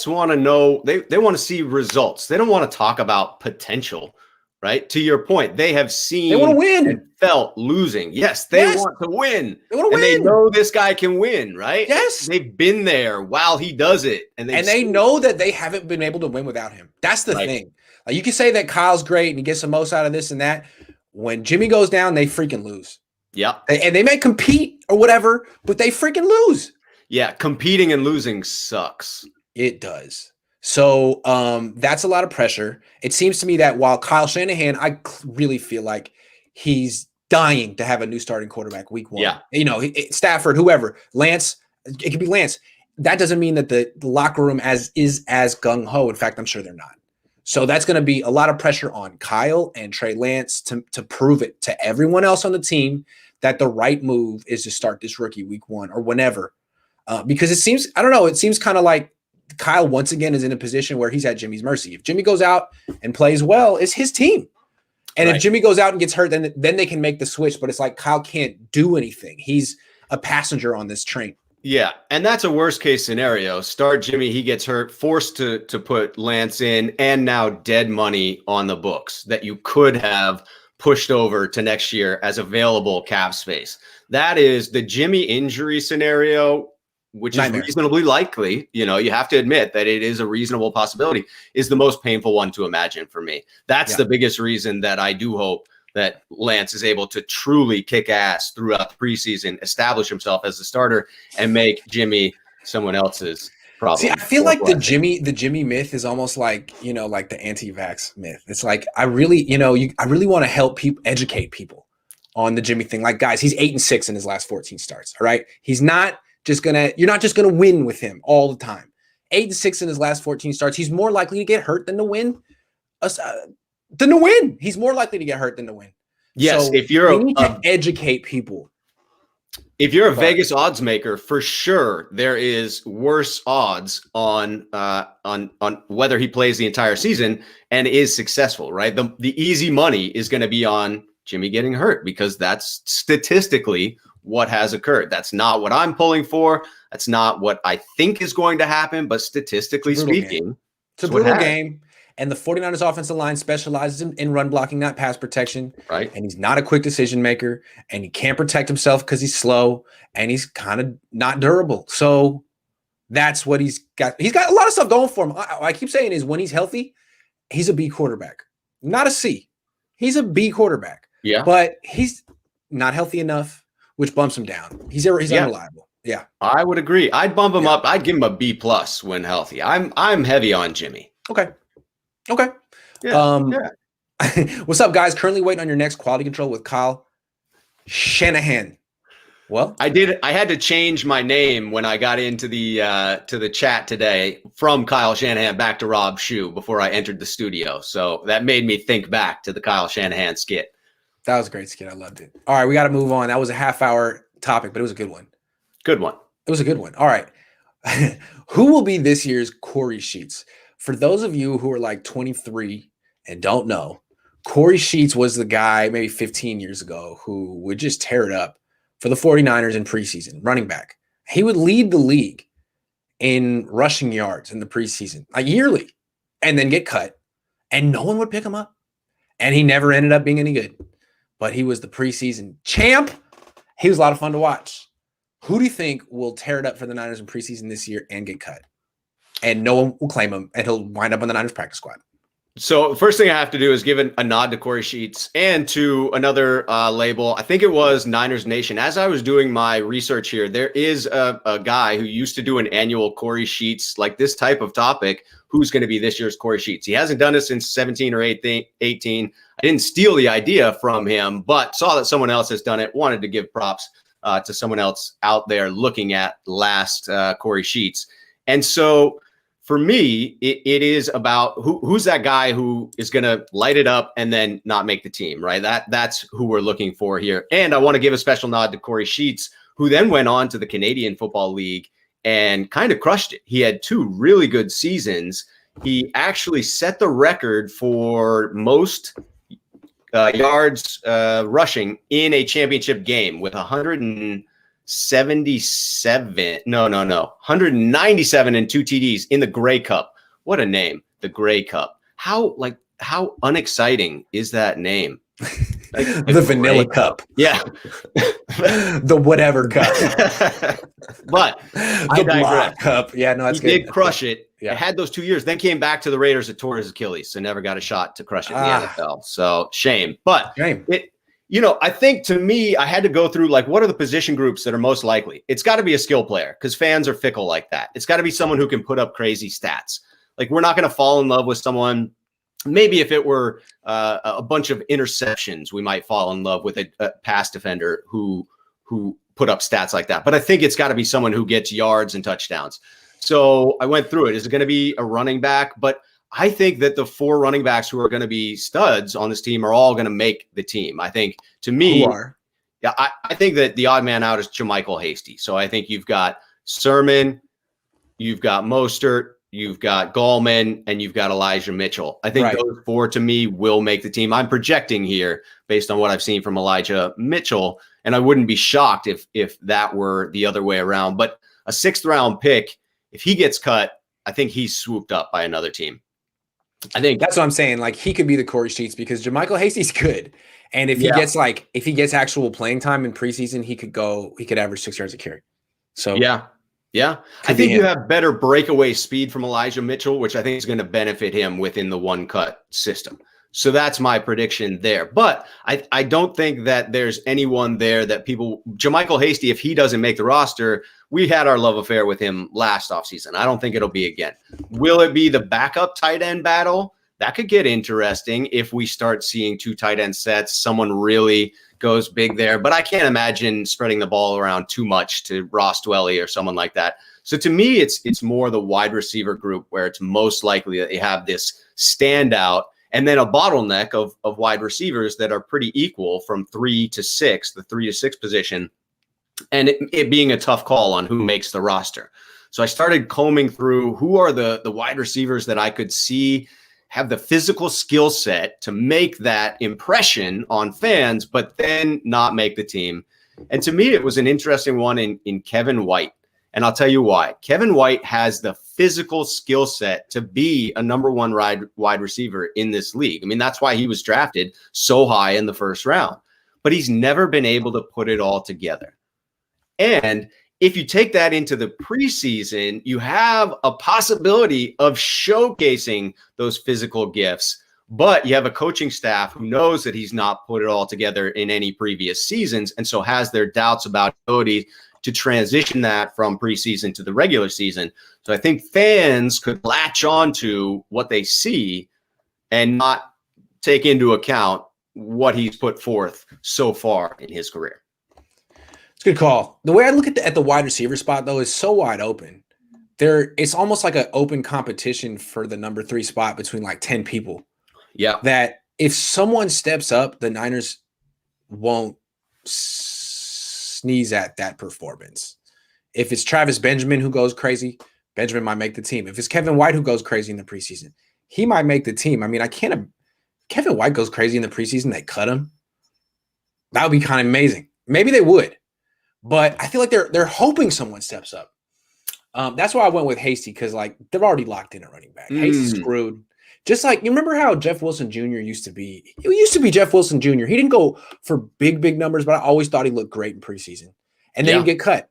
Speaker 2: want to know, they want to see results. They don't want to talk about potential, right? To your point, they have seen,
Speaker 1: they want to win
Speaker 2: and felt losing. Yes, they want to win.
Speaker 1: They want to win.
Speaker 2: They know this guy can win, right?
Speaker 1: Yes.
Speaker 2: They've been there while he does it. And
Speaker 1: they know that they haven't been able to win without him. That's the thing. Like, you can say that Kyle's great and he gets the most out of this and that. When Jimmy goes down, they freaking lose.
Speaker 2: Yeah.
Speaker 1: And they may compete or whatever, but they freaking lose.
Speaker 2: Yeah. Competing and losing sucks.
Speaker 1: It does. So that's a lot of pressure. It seems to me that while Kyle Shanahan, really feel like he's dying to have a new starting quarterback week 1.
Speaker 2: Yeah.
Speaker 1: Stafford, whoever, Lance, it could be Lance. That doesn't mean that the locker room is as gung-ho. In fact, I'm sure they're not. So that's going to be a lot of pressure on Kyle and Trey Lance to prove it to everyone else on the team that the right move is to start this rookie week 1 or whenever. Because it seems kind of like Kyle once again is in a position where he's at Jimmy's mercy. If Jimmy goes out and plays well, it's his team. And if Jimmy goes out and gets hurt, then they can make the switch. But it's like Kyle can't do anything. He's a passenger on this train.
Speaker 2: Yeah, and that's a worst case scenario. Start Jimmy, he gets hurt, forced to put Lance in, and now dead money on the books that you could have pushed over to next year as available cap space. That is the Jimmy injury scenario, which is reasonably likely. You have to admit that it is a reasonable possibility, is the most painful one to imagine for me. That's the biggest reason that I do hope that Lance is able to truly kick ass throughout the preseason, establish himself as the starter, and make Jimmy someone else's problem.
Speaker 1: See, I feel like the Jimmy myth is almost like, like the anti-vax myth. It's like, I really want to help people, educate people on the Jimmy thing. Like, guys, he's 8-6 in his last 14 starts. All right. You're not just going to win with him all the time. 8-6 in his last 14 starts. He's more likely to get hurt than to win. He's more likely to get hurt than to win.
Speaker 2: Yes,
Speaker 1: so
Speaker 2: if you're
Speaker 1: we need to educate people.
Speaker 2: If you're a Vegas odds maker, for sure there is worse odds on whether he plays the entire season and is successful, right? The easy money is going to be on Jimmy getting hurt because that's statistically what has occurred. That's not what I'm pulling for. That's not what I think is going to happen, but statistically speaking,
Speaker 1: it's a brutal game. And the 49ers offensive line specializes in run blocking, not pass protection.
Speaker 2: Right.
Speaker 1: And he's not a quick decision maker. And he can't protect himself because he's slow. And he's kind of not durable. So that's what he's got. He's got a lot of stuff going for him. I keep saying is when he's healthy, he's a B quarterback. Not a C. He's a B quarterback.
Speaker 2: Yeah.
Speaker 1: But he's not healthy enough, which bumps him down. He's unreliable. Yeah.
Speaker 2: I would agree. I'd bump him up. I'd give him a B+ when healthy. I'm heavy on Jimmy.
Speaker 1: Okay.
Speaker 2: Yeah.
Speaker 1: What's up, guys? Currently waiting on your next quality control with Kyle Shanahan. Well,
Speaker 2: I had to change my name when I got into the chat today from Kyle Shanahan back to Rob Schuh before I entered the studio. So that made me think back to the Kyle Shanahan skit.
Speaker 1: That was a great skit. I loved it. All right, we got to move on. That was a half-hour topic, but it was a good one.
Speaker 2: Good one.
Speaker 1: It was a good one. All right. Who will be this year's Corey Sheets? For those of you who are like 23 and don't know, Corey Sheets was the guy maybe 15 years ago who would just tear it up for the 49ers in preseason, running back. He would lead the league in rushing yards in the preseason, like yearly, and then get cut, and no one would pick him up. And he never ended up being any good. But he was the preseason champ. He was a lot of fun to watch. Who do you think will tear it up for the Niners in preseason this year and get cut? And no one will claim him, and he'll wind up on the Niners practice squad.
Speaker 2: So first thing I have to do is give a nod to Corey Sheets and to another label. I think it was Niners Nation. As I was doing my research here, there is a guy who used to do an annual Corey Sheets, like this type of topic, who's going to be this year's Corey Sheets. He hasn't done it since 17 or 18. I didn't steal the idea from him, but saw that someone else has done it, wanted to give props to someone else out there looking at last Corey Sheets. And so for me, it is about who's that guy who is going to light it up and then not make the team, right? That's who we're looking for here. And I want to give a special nod to Corey Sheets, who then went on to the Canadian Football League and kind of crushed it. He had 2 really good seasons. He actually set the record for most yards rushing in a championship game with 197 and 2 TDs in the Grey Cup. What a name, the Grey Cup. How unexciting is that name? Like
Speaker 1: the Vanilla Cup.
Speaker 2: Yeah.
Speaker 1: The whatever cup.
Speaker 2: But
Speaker 1: the Block Cup. Yeah, no, that's
Speaker 2: he
Speaker 1: good.
Speaker 2: He did crush it.
Speaker 1: Yeah.
Speaker 2: It had those 2 years, then came back to the Raiders and tore his Achilles, so never got a shot to crush it in the NFL. So shame. But I think to me, I had to go through what are the position groups that are most likely? It's got to be a skill player because fans are fickle like that. It's got to be someone who can put up crazy stats. Like, we're not going to fall in love with someone. Maybe if it were a bunch of interceptions, we might fall in love with a pass defender who put up stats like that. But I think it's got to be someone who gets yards and touchdowns. So I went through it. Is it going to be a running back? But I think that the 4 running backs who are going to be studs on this team are all going to make the team. I think, to me, yeah, I think that the odd man out is JaMycal Hasty. So I think you've got Sermon, you've got Mostert, you've got Gallman, and you've got Elijah Mitchell. I think those 4 to me will make the team. I'm projecting here based on what I've seen from Elijah Mitchell, and I wouldn't be shocked if that were the other way around. But a 6th round pick, if he gets cut, I think he's swooped up by another team. I think
Speaker 1: that's what I'm saying. Like, he could be the Corey Sheets because JaMycal Hasty's good. And if he gets actual playing time in preseason, he could average 6 yards a carry. So
Speaker 2: yeah. I think you have better breakaway speed from Elijah Mitchell, which I think is going to benefit him within the one cut system. So that's my prediction there. But I don't think that there's anyone there that JaMycal Hasty, if he doesn't make the roster, we had our love affair with him last offseason. I don't think it'll be again. Will it be the backup tight end battle? That could get interesting if we start seeing 2 tight end sets. Someone really goes big there. But I can't imagine spreading the ball around too much to Ross Dwelly or someone like that. So to me, it's more the wide receiver group where it's most likely that they have this standout and then a bottleneck of wide receivers that are pretty equal from 3 to 6, the 3 to 6 position, and it being a tough call on who makes the roster. So I started combing through who are the wide receivers that I could see have the physical skill set to make that impression on fans, but then not make the team. And to me, it was an interesting one in Kevin White. And I'll tell you why. Kevin White has the physical skill set to be a number 1 wide receiver in this league. I mean, that's why he was drafted so high in the first round. But he's never been able to put it all together. And if you take that into the preseason, you have a possibility of showcasing those physical gifts. But you have a coaching staff who knows that he's not put it all together in any previous seasons, and so has their doubts about ability to transition that from preseason to the regular season. So I think fans could latch on to what they see and not take into account what he's put forth so far in his career.
Speaker 1: It's a good call. The way I look at the wide receiver spot, though, is so wide open. It's almost like an open competition for the number 3 spot between like 10 people.
Speaker 2: Yeah.
Speaker 1: That if someone steps up, the Niners won't sneeze at that performance. If it's Travis Benjamin who goes crazy, Benjamin might make the team. If it's Kevin White who goes crazy in the preseason, he might make the team. I mean, Kevin White goes crazy in the preseason, they cut him. That would be kind of amazing. Maybe they would, but I feel like they're hoping someone steps up. That's why I went with Hasty, because like they're already locked in at running back. Hasty's screwed. Just like, you remember how Jeff Wilson Jr. used to be? He used to be Jeff Wilson Jr. He didn't go for big numbers, but I always thought he looked great in preseason. And then he'd get cut.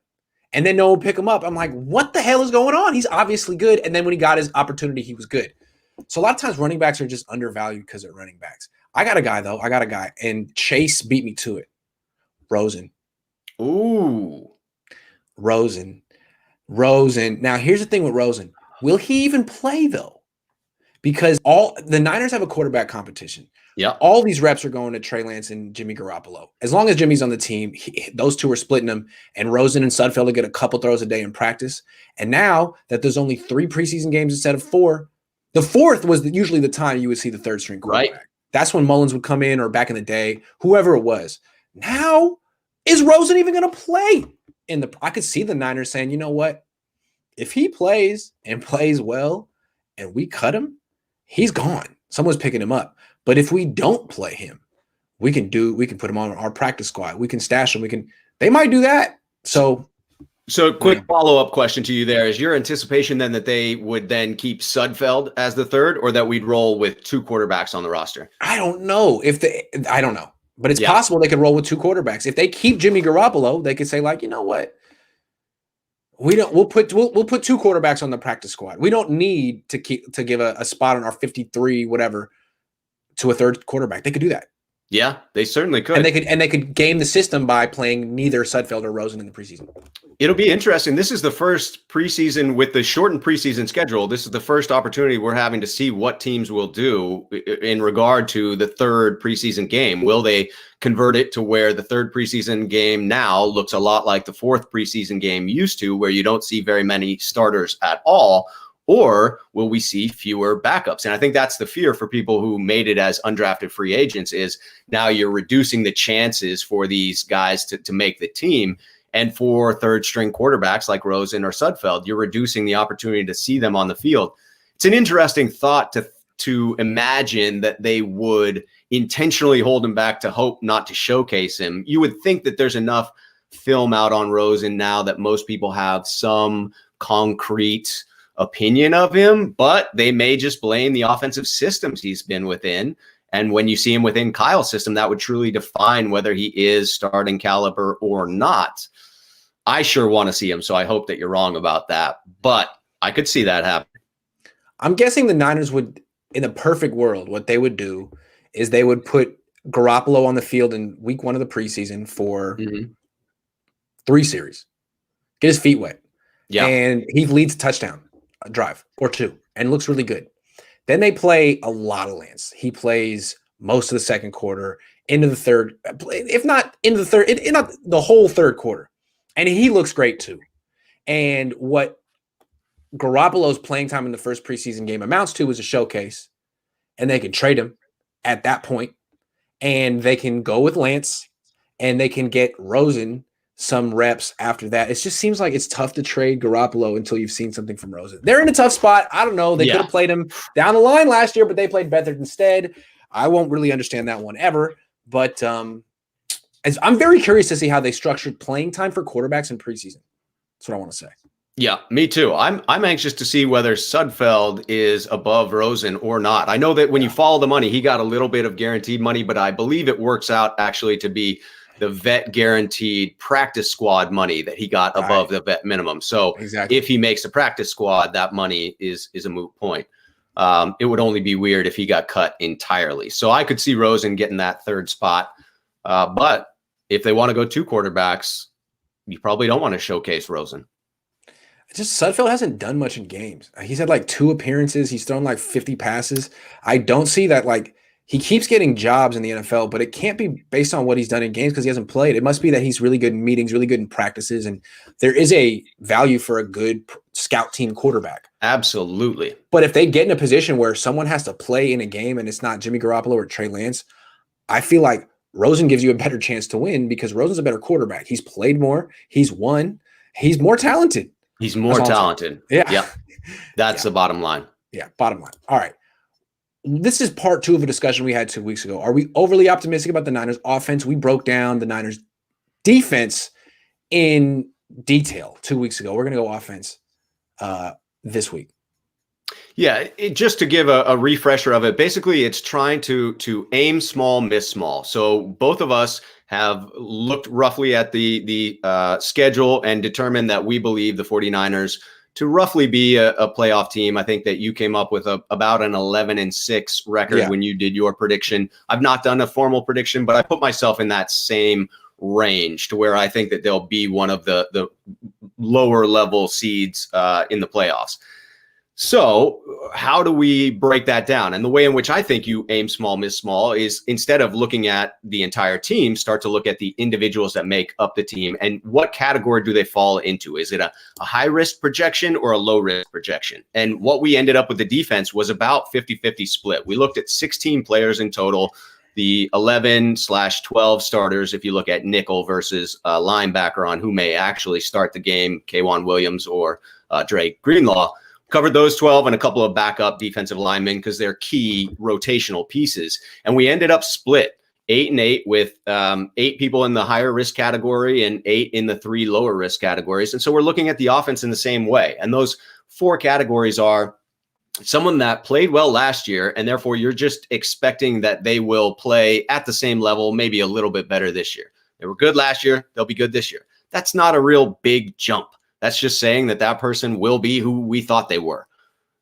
Speaker 1: And then no one would pick him up. I'm like, what the hell is going on? He's obviously good. And then when he got his opportunity, he was good. So a lot of times running backs are just undervalued because they're running backs. I got a guy, though. And Chase beat me to it. Rosen.
Speaker 2: Ooh.
Speaker 1: Rosen. Now, here's the thing with Rosen. Will he even play, though? Because all the Niners have a quarterback competition.
Speaker 2: Yeah.
Speaker 1: All these reps are going to Trey Lance and Jimmy Garoppolo. As long as Jimmy's on the team, those two are splitting them. And Rosen and Sudfeld get a couple throws a day in practice. And now that there's only 3 preseason games instead of 4, the 4th was usually the time you would see the 3rd string quarterback. Right. That's when Mullins would come in, or back in the day, whoever it was. Now, is Rosen even going to play? I could see the Niners saying, you know what? If he plays and plays well and we cut him, he's gone. Someone's picking him up. But if we don't play him, we can put him on our practice squad. We can stash him. They might do that. So
Speaker 2: quick follow-up question to you there. Is your anticipation then that they would then keep Sudfeld as the 3rd, or that we'd roll with 2 quarterbacks on the roster?
Speaker 1: I don't know. I don't know. But it's possible they could roll with 2 quarterbacks. If they keep Jimmy Garoppolo, they could say, like, you know what? We'll put 2 quarterbacks on the practice squad. We don't need to give a spot on our 53 whatever to a 3rd quarterback. They could do that.
Speaker 2: Yeah, they certainly could.
Speaker 1: And they could game the system by playing neither Sudfeld or Rosen in the preseason.
Speaker 2: It'll be interesting. This is the first preseason with the shortened preseason schedule. This is the first opportunity we're having to see what teams will do in regard to the third preseason game. Will they convert it to where the third preseason game now looks a lot like the fourth preseason game used to, where you don't see very many starters at all? Or will we see fewer backups? And I think that's the fear for people who made it as undrafted free agents, is now you're reducing the chances for these guys to make the team. And for third string quarterbacks like Rosen or Sudfeld, you're reducing the opportunity to see them on the field. It's an interesting thought to imagine that they would intentionally hold him back to hope not to showcase him. You would think that there's enough film out on Rosen now that most people have some concrete opinion of him, but they may just blame the offensive systems he's been within. And when you see him within Kyle's system, that would truly define whether he is starting caliber or not. I sure want to see him, so I hope that you're wrong about that, but I could see that happen.
Speaker 1: I'm guessing the Niners would, in a perfect world, what they would do is they would put Garoppolo on the field in week 1 of the preseason for 3 series, get his feet wet. Yeah. And he leads a touchdown drive or 2 and looks really good. Then they play a lot of Lance. He plays most of the second quarter, into the third, if not into the third, not the whole third quarter. And he looks great too. And what Garoppolo's playing time in the first preseason game amounts to is a showcase. And they can trade him at that point. And they can go with Lance. And they can get Rosen some reps after that. It just seems like it's tough to trade Garoppolo until you've seen something from Rosen. They're in a tough spot. I don't know. They could have played him down the line last year, but they played Beathard instead. I won't really understand that one ever. But I'm very curious to see how they structured playing time for quarterbacks in preseason. That's what I want to say.
Speaker 2: Yeah, me too. I'm anxious to see whether Sudfeld is above Rosen or not. I know that when you follow the money, he got a little bit of guaranteed money, but I believe it works out actually to be the vet guaranteed practice squad money that he got above the vet minimum. So if he makes a practice squad, that money is a moot point. It would only be weird if he got cut entirely. So I could see Rosen getting that third spot. But if they want to go 2 quarterbacks, you probably don't want to showcase Rosen.
Speaker 1: Just Sudfeld hasn't done much in games. He's had like 2 appearances. He's thrown like 50 passes. I don't see that. Like, he keeps getting jobs in the NFL, but it can't be based on what he's done in games because he hasn't played. It must be that he's really good in meetings, really good in practices, and there is a value for a good scout team quarterback.
Speaker 2: Absolutely.
Speaker 1: But if they get in a position where someone has to play in a game and it's not Jimmy Garoppolo or Trey Lance, I feel like Rosen gives you a better chance to win because Rosen's a better quarterback. He's played more. He's won. He's more talented.
Speaker 2: He's more talented.
Speaker 1: Yeah.
Speaker 2: That's the bottom line.
Speaker 1: Yeah, bottom line. All right. This is part 2 of a discussion we had 2 weeks ago. Are we overly optimistic about the Niners offense? We broke down the Niners defense in detail 2 weeks ago. We're going to go offense this week.
Speaker 2: Yeah, just to give a refresher of it, basically it's trying to aim small, miss small. So both of us have looked roughly at the schedule and determined that we believe the 49ers to roughly be a playoff team. I think that you came up with about an 11-6 record when you did your prediction. I've not done a formal prediction, but I put myself in that same range to where I think that they'll be one of the lower level seeds in the playoffs. So how do we break that down? And the way in which I think you aim small, miss small is instead of looking at the entire team, start to look at the individuals that make up the team and what category do they fall into? Is it a high risk projection or a low risk projection? And what we ended up with the defense was about 50-50 split. We looked at 16 players in total, the 11/12 starters. If you look at nickel versus linebacker on who may actually start the game, Cohn Williams or Dre Greenlaw. Covered those 12 and a couple of backup defensive linemen because they're key rotational pieces. And we ended up split 8-8 with 8 people in the higher risk category and 8 in the 3 lower risk categories. And so we're looking at the offense in the same way. And those 4 categories are someone that played well last year, and therefore you're just expecting that they will play at the same level, maybe a little bit better this year. They were good last year. They'll be good this year. That's not a real big jump. That's just saying that person will be who we thought they were.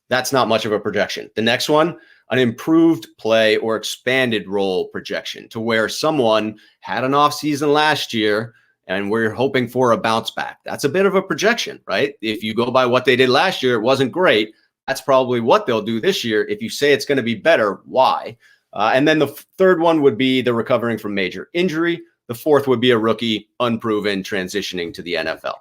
Speaker 2: That's not much of a projection. The next one, an improved play or expanded role projection to where someone had an offseason last year and we're hoping for a bounce back. That's a bit of a projection, right? If you go by what they did last year, it wasn't great. That's probably what they'll do this year. If you say it's going to be better, why? And then the third one would be the recovering from major injury. The fourth would be a rookie, unproven, transitioning to the NFL.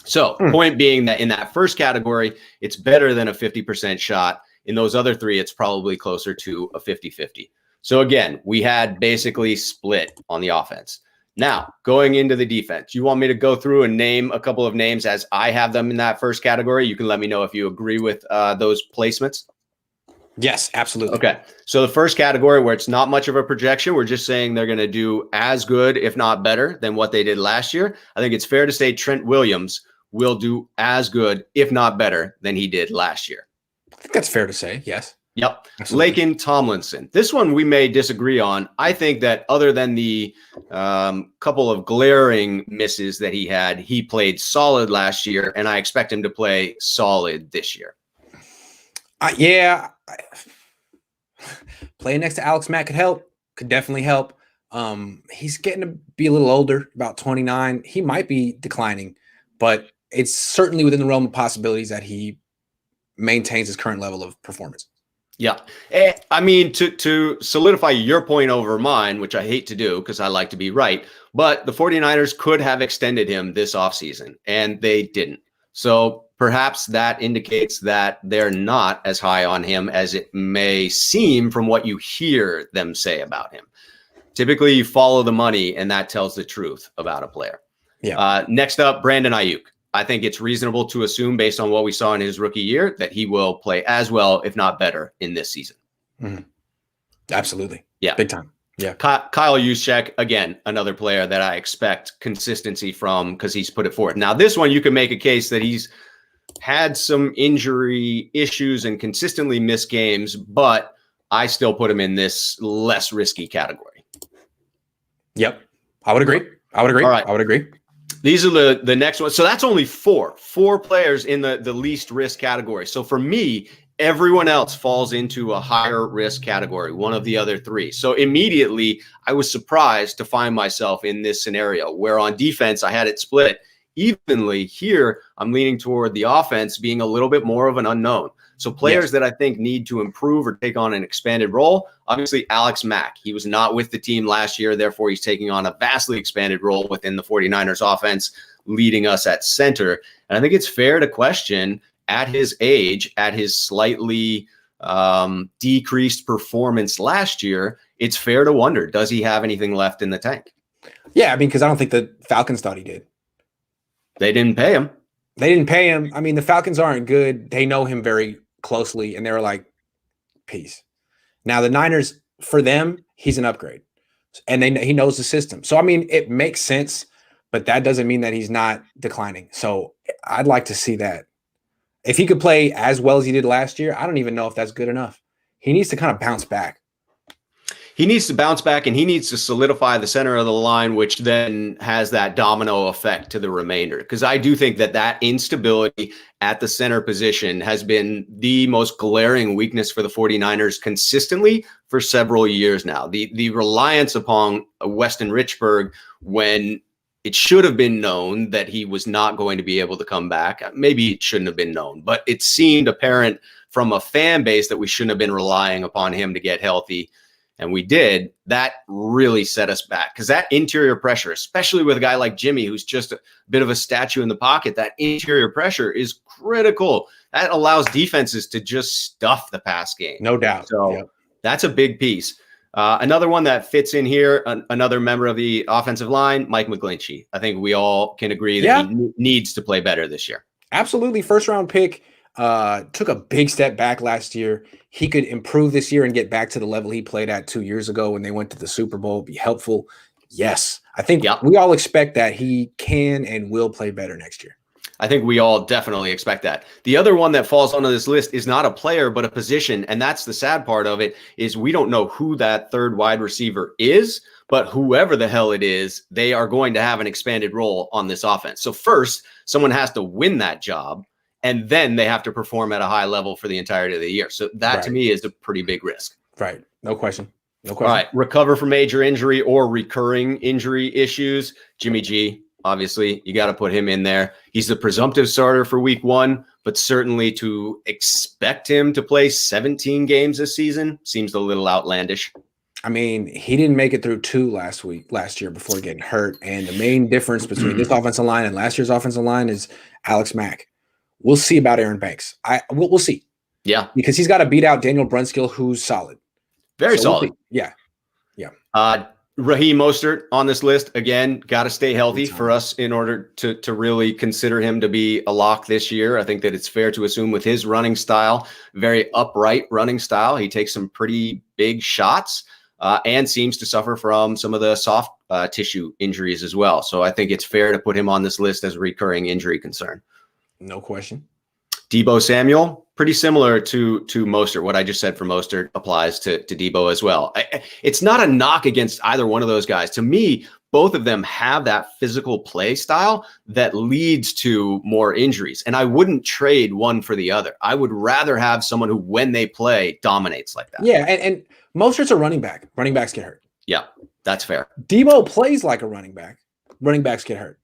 Speaker 2: So point being that in that first category, it's better than a 50% shot. In those other three, it's probably closer to a 50-50. So again, we had basically split on the offense. Now, going into the defense, you want me to go through and name a couple of names as I have them in that first category? You can let me know if you agree with those placements.
Speaker 1: Yes, absolutely.
Speaker 2: Okay. So the first category where it's not much of a projection, we're just saying they're going to do as good, if not better, than what they did last year. I think it's fair to say Trent Williams will do as good, if not better, than he did last year.
Speaker 1: I think that's fair to say. Yes.
Speaker 2: Yep.
Speaker 1: Absolutely.
Speaker 2: Laken Tomlinson. This one we may disagree on. I think that other than the couple of glaring misses that he played solid last year, and I expect him to play solid this year.
Speaker 1: Yeah. Playing next to Alex Mack could definitely help. He's getting to be a little older, about 29. He might be declining, but it's certainly within the realm of possibilities that he maintains his current level of performance.
Speaker 2: Yeah. I mean, to solidify your point over mine, which I hate to do because I like to be right, but the 49ers could have extended him this offseason, and they didn't. So perhaps that indicates that they're not as high on him as it may seem from what you hear them say about him. Typically, you follow the money, and that tells the truth about a player.
Speaker 1: Yeah.
Speaker 2: Next up, Brandon Ayuk. I think it's reasonable to assume, based on what we saw in his rookie year, that he will play as well, if not better, in this season.
Speaker 1: Mm-hmm. Absolutely.
Speaker 2: Yeah.
Speaker 1: Big time. Yeah.
Speaker 2: Kyle Juszczyk, again, another player that I expect consistency from because he's put it forth. Now, this one, you can make a case that he's had some injury issues and consistently missed games, but I still put him in this less risky category.
Speaker 1: Yep. I would agree. All right. I would agree.
Speaker 2: These are the next one. So that's only four players in the least risk category. So for me, everyone else falls into a higher risk category, one of the other three. So immediately I was surprised to find myself in this scenario where on defense, I had it split evenly. Here, I'm leaning toward the offense being a little bit more of an unknown. So players that I think need to improve or take on an expanded role, obviously Alex Mack. He was not with the team last year. Therefore, he's taking on a vastly expanded role within the 49ers offense, leading us at center. And I think it's fair to question at his age, at his slightly decreased performance last year, it's fair to wonder, does he have anything left in the tank?
Speaker 1: Yeah, I mean, because I don't think the Falcons thought he did.
Speaker 2: They didn't pay him.
Speaker 1: I mean, the Falcons aren't good. They know him very closely, and they were like, peace. Now, the Niners, for them, he's an upgrade. And he knows the system. So, I mean, it makes sense, but that doesn't mean that he's not declining. So, I'd like to see that. If he could play as well as he did last year, I don't even know if that's good enough. He needs to kind of bounce back.
Speaker 2: He needs to bounce back, and he needs to solidify the center of the line, which then has that domino effect to the remainder. Because I do think that instability at the center position has been the most glaring weakness for the 49ers consistently for several years now. The reliance upon Weston Richburg when it should have been known that he was not going to be able to come back. Maybe it shouldn't have been known, but it seemed apparent from a fan base that we shouldn't have been relying upon him to get healthy. And we did. That really set us back because that interior pressure, especially with a guy like Jimmy, who's just a bit of a statue in the pocket, that interior pressure is critical. That allows defenses to just stuff the pass game.
Speaker 1: No doubt.
Speaker 2: So that's a big piece. Another one that fits in here, another member of the offensive line, Mike McGlinchey. I think we all can agree that he needs to play better this year.
Speaker 1: Absolutely. First round pick. Took a big step back last year. He could improve this year and get back to the level he played at 2 years ago when they went to the Super Bowl. Be helpful. Yes. I think we all expect that he can and will play better next year.
Speaker 2: I think we all definitely expect that. The other one that falls onto this list is not a player, but a position. And that's the sad part of it is we don't know who that third wide receiver is, but whoever the hell it is, they are going to have an expanded role on this offense. So first, someone has to win that job. and then they have to perform at a high level for the entirety of the year. So that to me is a pretty big risk.
Speaker 1: Right. No question. No question.
Speaker 2: All right. Recover from major injury or recurring injury issues. Jimmy G, obviously, you got to put him in there. He's the presumptive starter for week 1, but certainly to expect him to play 17 games this season seems a little outlandish.
Speaker 1: I mean, he didn't make it through 2 last year before getting hurt. And the main difference between this offensive line and last year's offensive line is Alex Mack. We'll see about Aaron Banks. We'll see.
Speaker 2: Yeah.
Speaker 1: Because he's got to beat out Daniel Brunskill, who's solid.
Speaker 2: Very solid.
Speaker 1: Yeah.
Speaker 2: Raheem Mostert on this list. Again, got to stay healthy for us in order to really consider him to be a lock this year. I think that it's fair to assume with his running style, very upright running style, he takes some pretty big shots and seems to suffer from some of the soft tissue injuries as well. So I think it's fair to put him on this list as a recurring injury concern.
Speaker 1: No question.
Speaker 2: Deebo Samuel, pretty similar to Mostert. What I just said for Mostert applies to Deebo as well. It's not a knock against either one of those guys. To me, both of them have that physical play style that leads to more injuries. And I wouldn't trade one for the other. I would rather have someone who, when they play, dominates like that.
Speaker 1: Yeah, and Mostert's a running back. Running backs get hurt.
Speaker 2: Yeah, that's fair.
Speaker 1: Deebo plays like a running back. Running backs get hurt.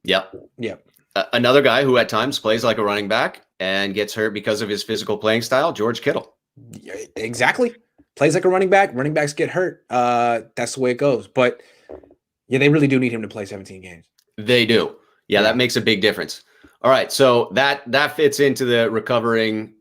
Speaker 2: Yep.
Speaker 1: Yep.
Speaker 2: Another guy who at times plays like a running back and gets hurt because of his physical playing style, George Kittle.
Speaker 1: Yeah, exactly. Plays like a running back. Running backs get hurt. That's the way it goes. But yeah, they really do need him to play 17 games.
Speaker 2: They do. Yeah, that makes a big difference. All right, so that fits into the recovering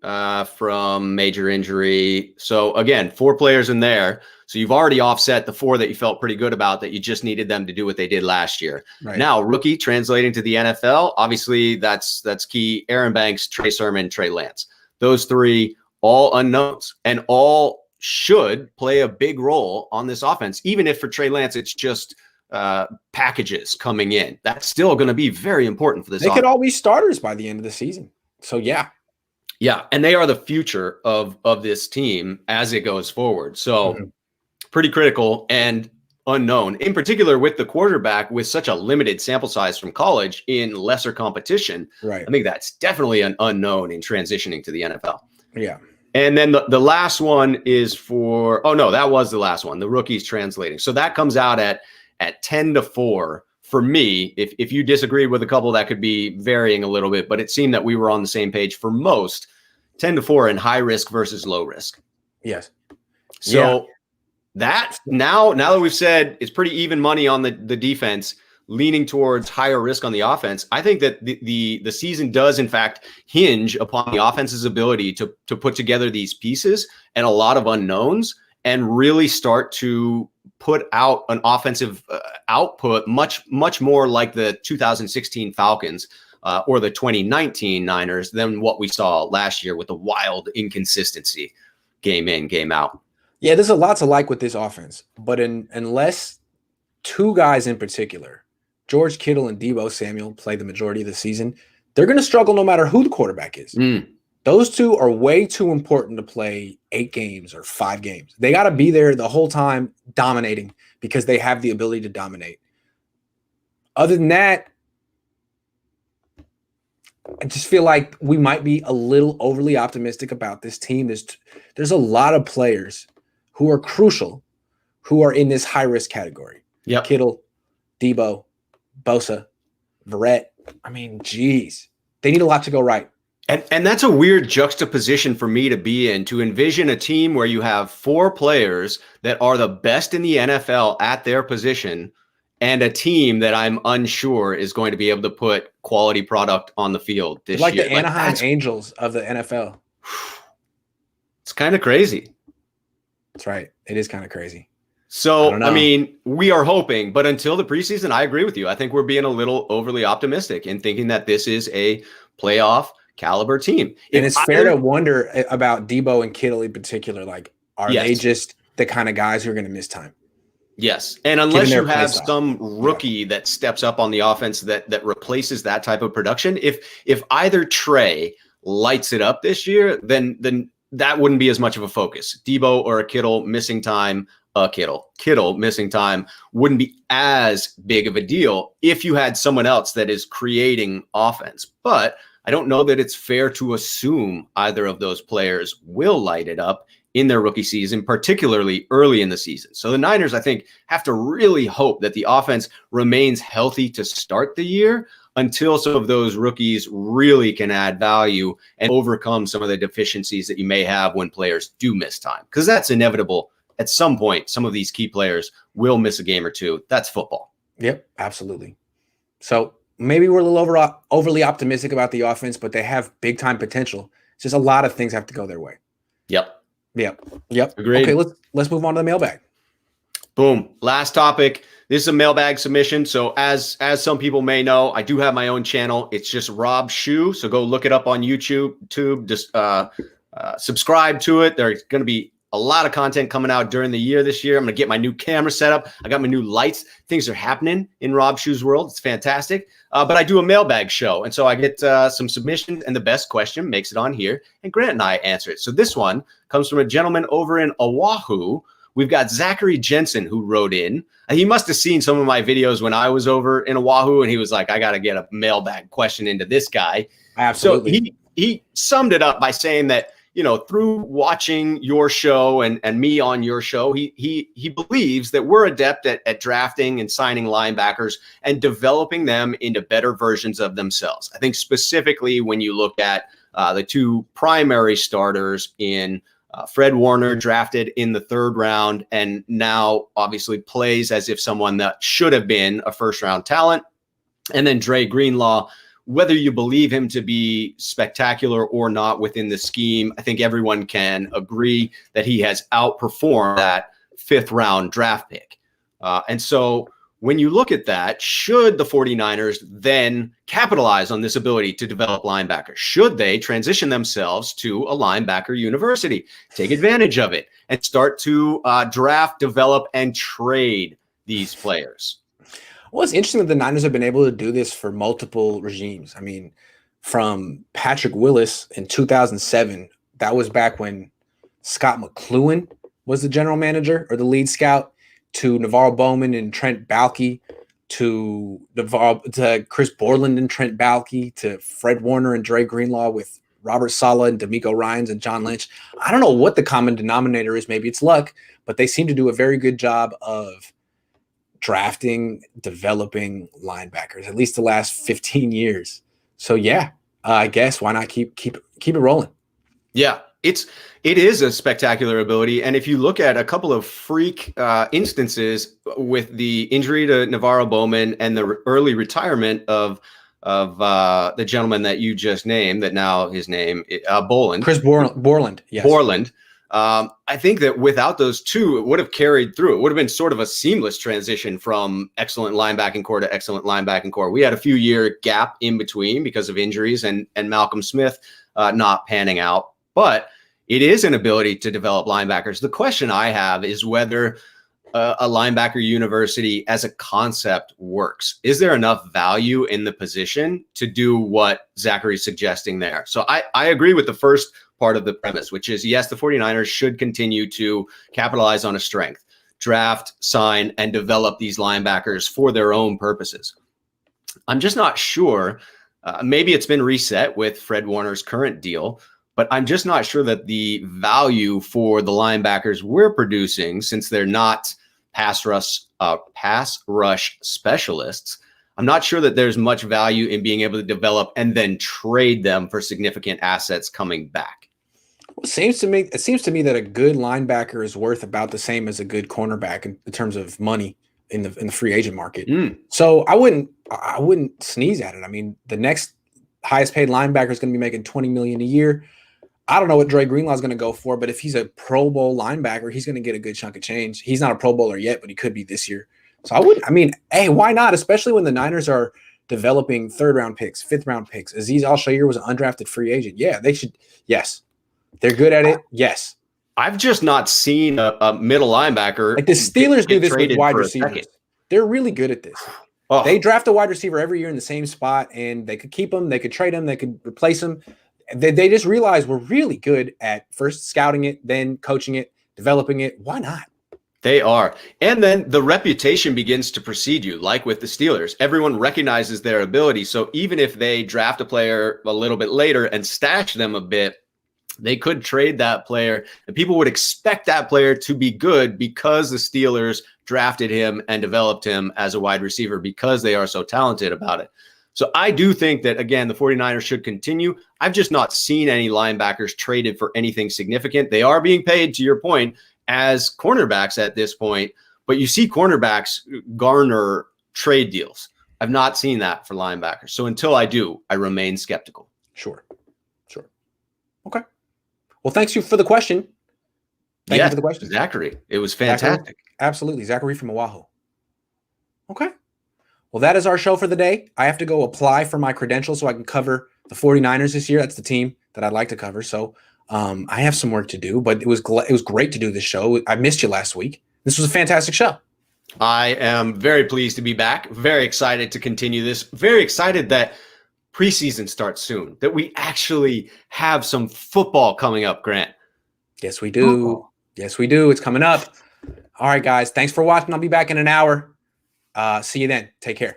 Speaker 2: from major injury. So again, 4 players in there. So you've already offset the 4 that you felt pretty good about, that you just needed them to do what they did last year. Right. Now, rookie translating to the NFL, obviously that's key. Aaron Banks, Trey Sermon, Trey Lance. Those 3, all unknowns, and all should play a big role on this offense. Even if for Trey Lance, it's just packages coming in. That's still going to be very important for this.
Speaker 1: They could all be starters by the end of the season. So yeah.
Speaker 2: And they are the future of this team as it goes forward. So pretty critical and unknown, in particular with the quarterback with such a limited sample size from college in lesser competition.
Speaker 1: Right.
Speaker 2: I think that's definitely an unknown in transitioning to the NFL.
Speaker 1: Yeah.
Speaker 2: And then the last one is for, that was the last one, the rookies translating. So that comes out at 10-4 for me. If you disagree with a couple, that could be varying a little bit, but it seemed that we were on the same page for most. 10-4 in high risk versus low risk.
Speaker 1: Yes.
Speaker 2: So that now that we've said it's pretty even money on the defense, leaning towards higher risk on the offense, I think that the season does in fact hinge upon the offense's ability to put together these pieces and a lot of unknowns and really start to put out an offensive output much more like the 2016 Falcons or the 2019 Niners than what we saw last year with the wild inconsistency game in, game out.
Speaker 1: Yeah, there's a lot to like with this offense, but unless 2 guys in particular, George Kittle and Deebo Samuel, play the majority of the season, they're going to struggle no matter who the quarterback is. Those 2 are way too important to play 8 games or 5 games. They got to be there the whole time dominating because they have the ability to dominate. Other than that, I just feel like we might be a little overly optimistic about this team. There's a lot of players who are crucial, who are in this high-risk category.
Speaker 2: Yep.
Speaker 1: Kittle, Deebo, Bosa, Verrett. I mean, geez. They need a lot to go right.
Speaker 2: And that's a weird juxtaposition for me to be in, to envision a team where you have 4 players that are the best in the NFL at their position and a team that I'm unsure is going to be able to put quality product on the field this
Speaker 1: year.
Speaker 2: Like
Speaker 1: the Anaheim Angels of the NFL.
Speaker 2: It's kind of crazy.
Speaker 1: That's right. It is kind of crazy.
Speaker 2: So, I mean, we are hoping, but until the preseason, I agree with you. I think we're being a little overly optimistic in thinking that this is a playoff caliber team.
Speaker 1: And it's fair to wonder about Deebo and Kittle in particular. Like, are they just the kind of guys who are going to miss time?
Speaker 2: Yes. And unless you have some rookie that steps up on the offense that replaces that type of production, if either Trey lights it up this year, then that wouldn't be as much of a focus. Deebo or a Kittle missing time, Kittle missing time wouldn't be as big of a deal if you had someone else that is creating offense. But I don't know that it's fair to assume either of those players will light it up in their rookie season, particularly early in the season. So the Niners, I think, have to really hope that the offense remains healthy to start the year until some of those rookies really can add value and overcome some of the deficiencies that you may have when players do miss time. Because that's inevitable. At some point, some of these key players will miss a game or two. That's football.
Speaker 1: Yep, absolutely. So maybe we're a little overly optimistic about the offense, but they have big time potential. It's just a lot of things have to go their way.
Speaker 2: Yep.
Speaker 1: Agreed. Okay, let's move on to the mailbag.
Speaker 2: Boom. Last topic. This is a mailbag submission. So as some people may know, I do have my own channel. It's just Rob Schuh. So go look it up on YouTube. Just subscribe to it. There's going to be a lot of content coming out during the year this year. I'm going to get my new camera set up. I got my new lights. Things are happening in Rob Schuh's world. It's fantastic. But I do a mailbag show. And so I get some submissions, and the best question makes it on here. And Grant and I answer it. So this one comes from a gentleman over in Oahu. We've got Zachary Jensen, who wrote in. He must have seen some of my videos when I was over in Oahu, and he was like, I got to get a mailbag question into this guy.
Speaker 1: Absolutely.
Speaker 2: So he summed it up by saying that, through watching your show and me on your show, he believes that we're adept at drafting and signing linebackers and developing them into better versions of themselves. I think specifically when you look at the two primary starters in Fred Warner, drafted in the 3rd round, and now obviously plays as if someone that should have been a first-round talent, and then Dre Greenlaw. Whether you believe him to be spectacular or not within the scheme, I think everyone can agree that he has outperformed that 5th round draft pick. And so when you look at that, should the 49ers then capitalize on this ability to develop linebackers? Should they transition themselves to a linebacker university, take advantage of it, and start to draft, develop, and trade these players?
Speaker 1: Well, it's interesting that the Niners have been able to do this for multiple regimes. I mean, from Patrick Willis in 2007, that was back when Scott McCloughan was the general manager or the lead scout, to Navarro Bowman and Trent Baalke, to Chris Borland and Trent Baalke, to Fred Warner and Dre Greenlaw with Robert Saleh and D'Amico Ryans and John Lynch. I don't know what the common denominator is. Maybe it's luck, but they seem to do a very good job of drafting, developing linebackers, at least the last 15 years. So yeah, I guess why not keep it rolling?
Speaker 2: Yeah, it is a spectacular ability. And if you look at a couple of freak instances with the injury to Navarro Bowman and the early retirement of the gentleman that you just named, that now his name Borland,
Speaker 1: Chris Borland, yes.
Speaker 2: Borland. I think that without those two, it would have carried through. It would have been sort of a seamless transition from excellent linebacking core to excellent linebacking core. We had a few year gap in between because of injuries and Malcolm Smith not panning out, but it is an ability to develop linebackers. The question I have is whether a linebacker university as a concept works. Is there enough value in the position to do what Zachary's suggesting there? So I agree with the first part of the premise, which is, yes, the 49ers should continue to capitalize on a strength, draft, sign, and develop these linebackers for their own purposes. I'm just not sure. Maybe it's been reset with Fred Warner's current deal, but I'm just not sure that the value for the linebackers we're producing, since they're not pass rush specialists, I'm not sure that there's much value in being able to develop and then trade them for significant assets coming back.
Speaker 1: Well, it seems to me that a good linebacker is worth about the same as a good cornerback in terms of money in the free agent market. So I wouldn't sneeze at it. I mean, the next highest paid linebacker is going to be making $20 million a year. I don't know what Dre Greenlaw is going to go for, but if he's a Pro Bowl linebacker, he's going to get a good chunk of change. He's not a Pro Bowler yet, but he could be this year. So hey, why not? Especially when the Niners are developing 3rd round picks, 5th round picks. Azeez Al-Shaair was an undrafted free agent. Yeah, they should. Yes. They're good at it. Yes.
Speaker 2: I've just not seen a middle linebacker.
Speaker 1: Like the Steelers do this with wide receivers. They're really good at this. Oh. They draft a wide receiver every year in the same spot, and they could keep them, they could trade them, they could replace them. They just realize we're really good at first scouting it, then coaching it, developing it. Why not?
Speaker 2: They are. And then the reputation begins to precede you, like with the Steelers. Everyone recognizes their ability. So even if they draft a player a little bit later and stash them a bit, they could trade that player, and people would expect that player to be good because the Steelers drafted him and developed him as a wide receiver because they are so talented about it. So I do think that, again, the 49ers should continue. I've just not seen any linebackers traded for anything significant. They are being paid, to your point, as cornerbacks at this point, but you see cornerbacks garner trade deals. I've not seen that for linebackers. So until I do, I remain skeptical.
Speaker 1: Sure. Okay. Well, thanks you for the question. Thank you for the question.
Speaker 2: Zachary. It was fantastic.
Speaker 1: Zachary, absolutely. Zachary from Oahu. Okay. Well, that is our show for the day. I have to go apply for my credentials so I can cover the 49ers this year. That's the team that I'd like to cover. So I have some work to do, but it was great to do this show. I missed you last week. This was a fantastic show.
Speaker 2: I am very pleased to be back. Very excited to continue this. Very excited that preseason starts soon, that we actually have some football coming up, Grant.
Speaker 1: Yes, we do. Football. Yes, we do. It's coming up. All right, guys. Thanks for watching. I'll be back in an hour. See you then. Take care.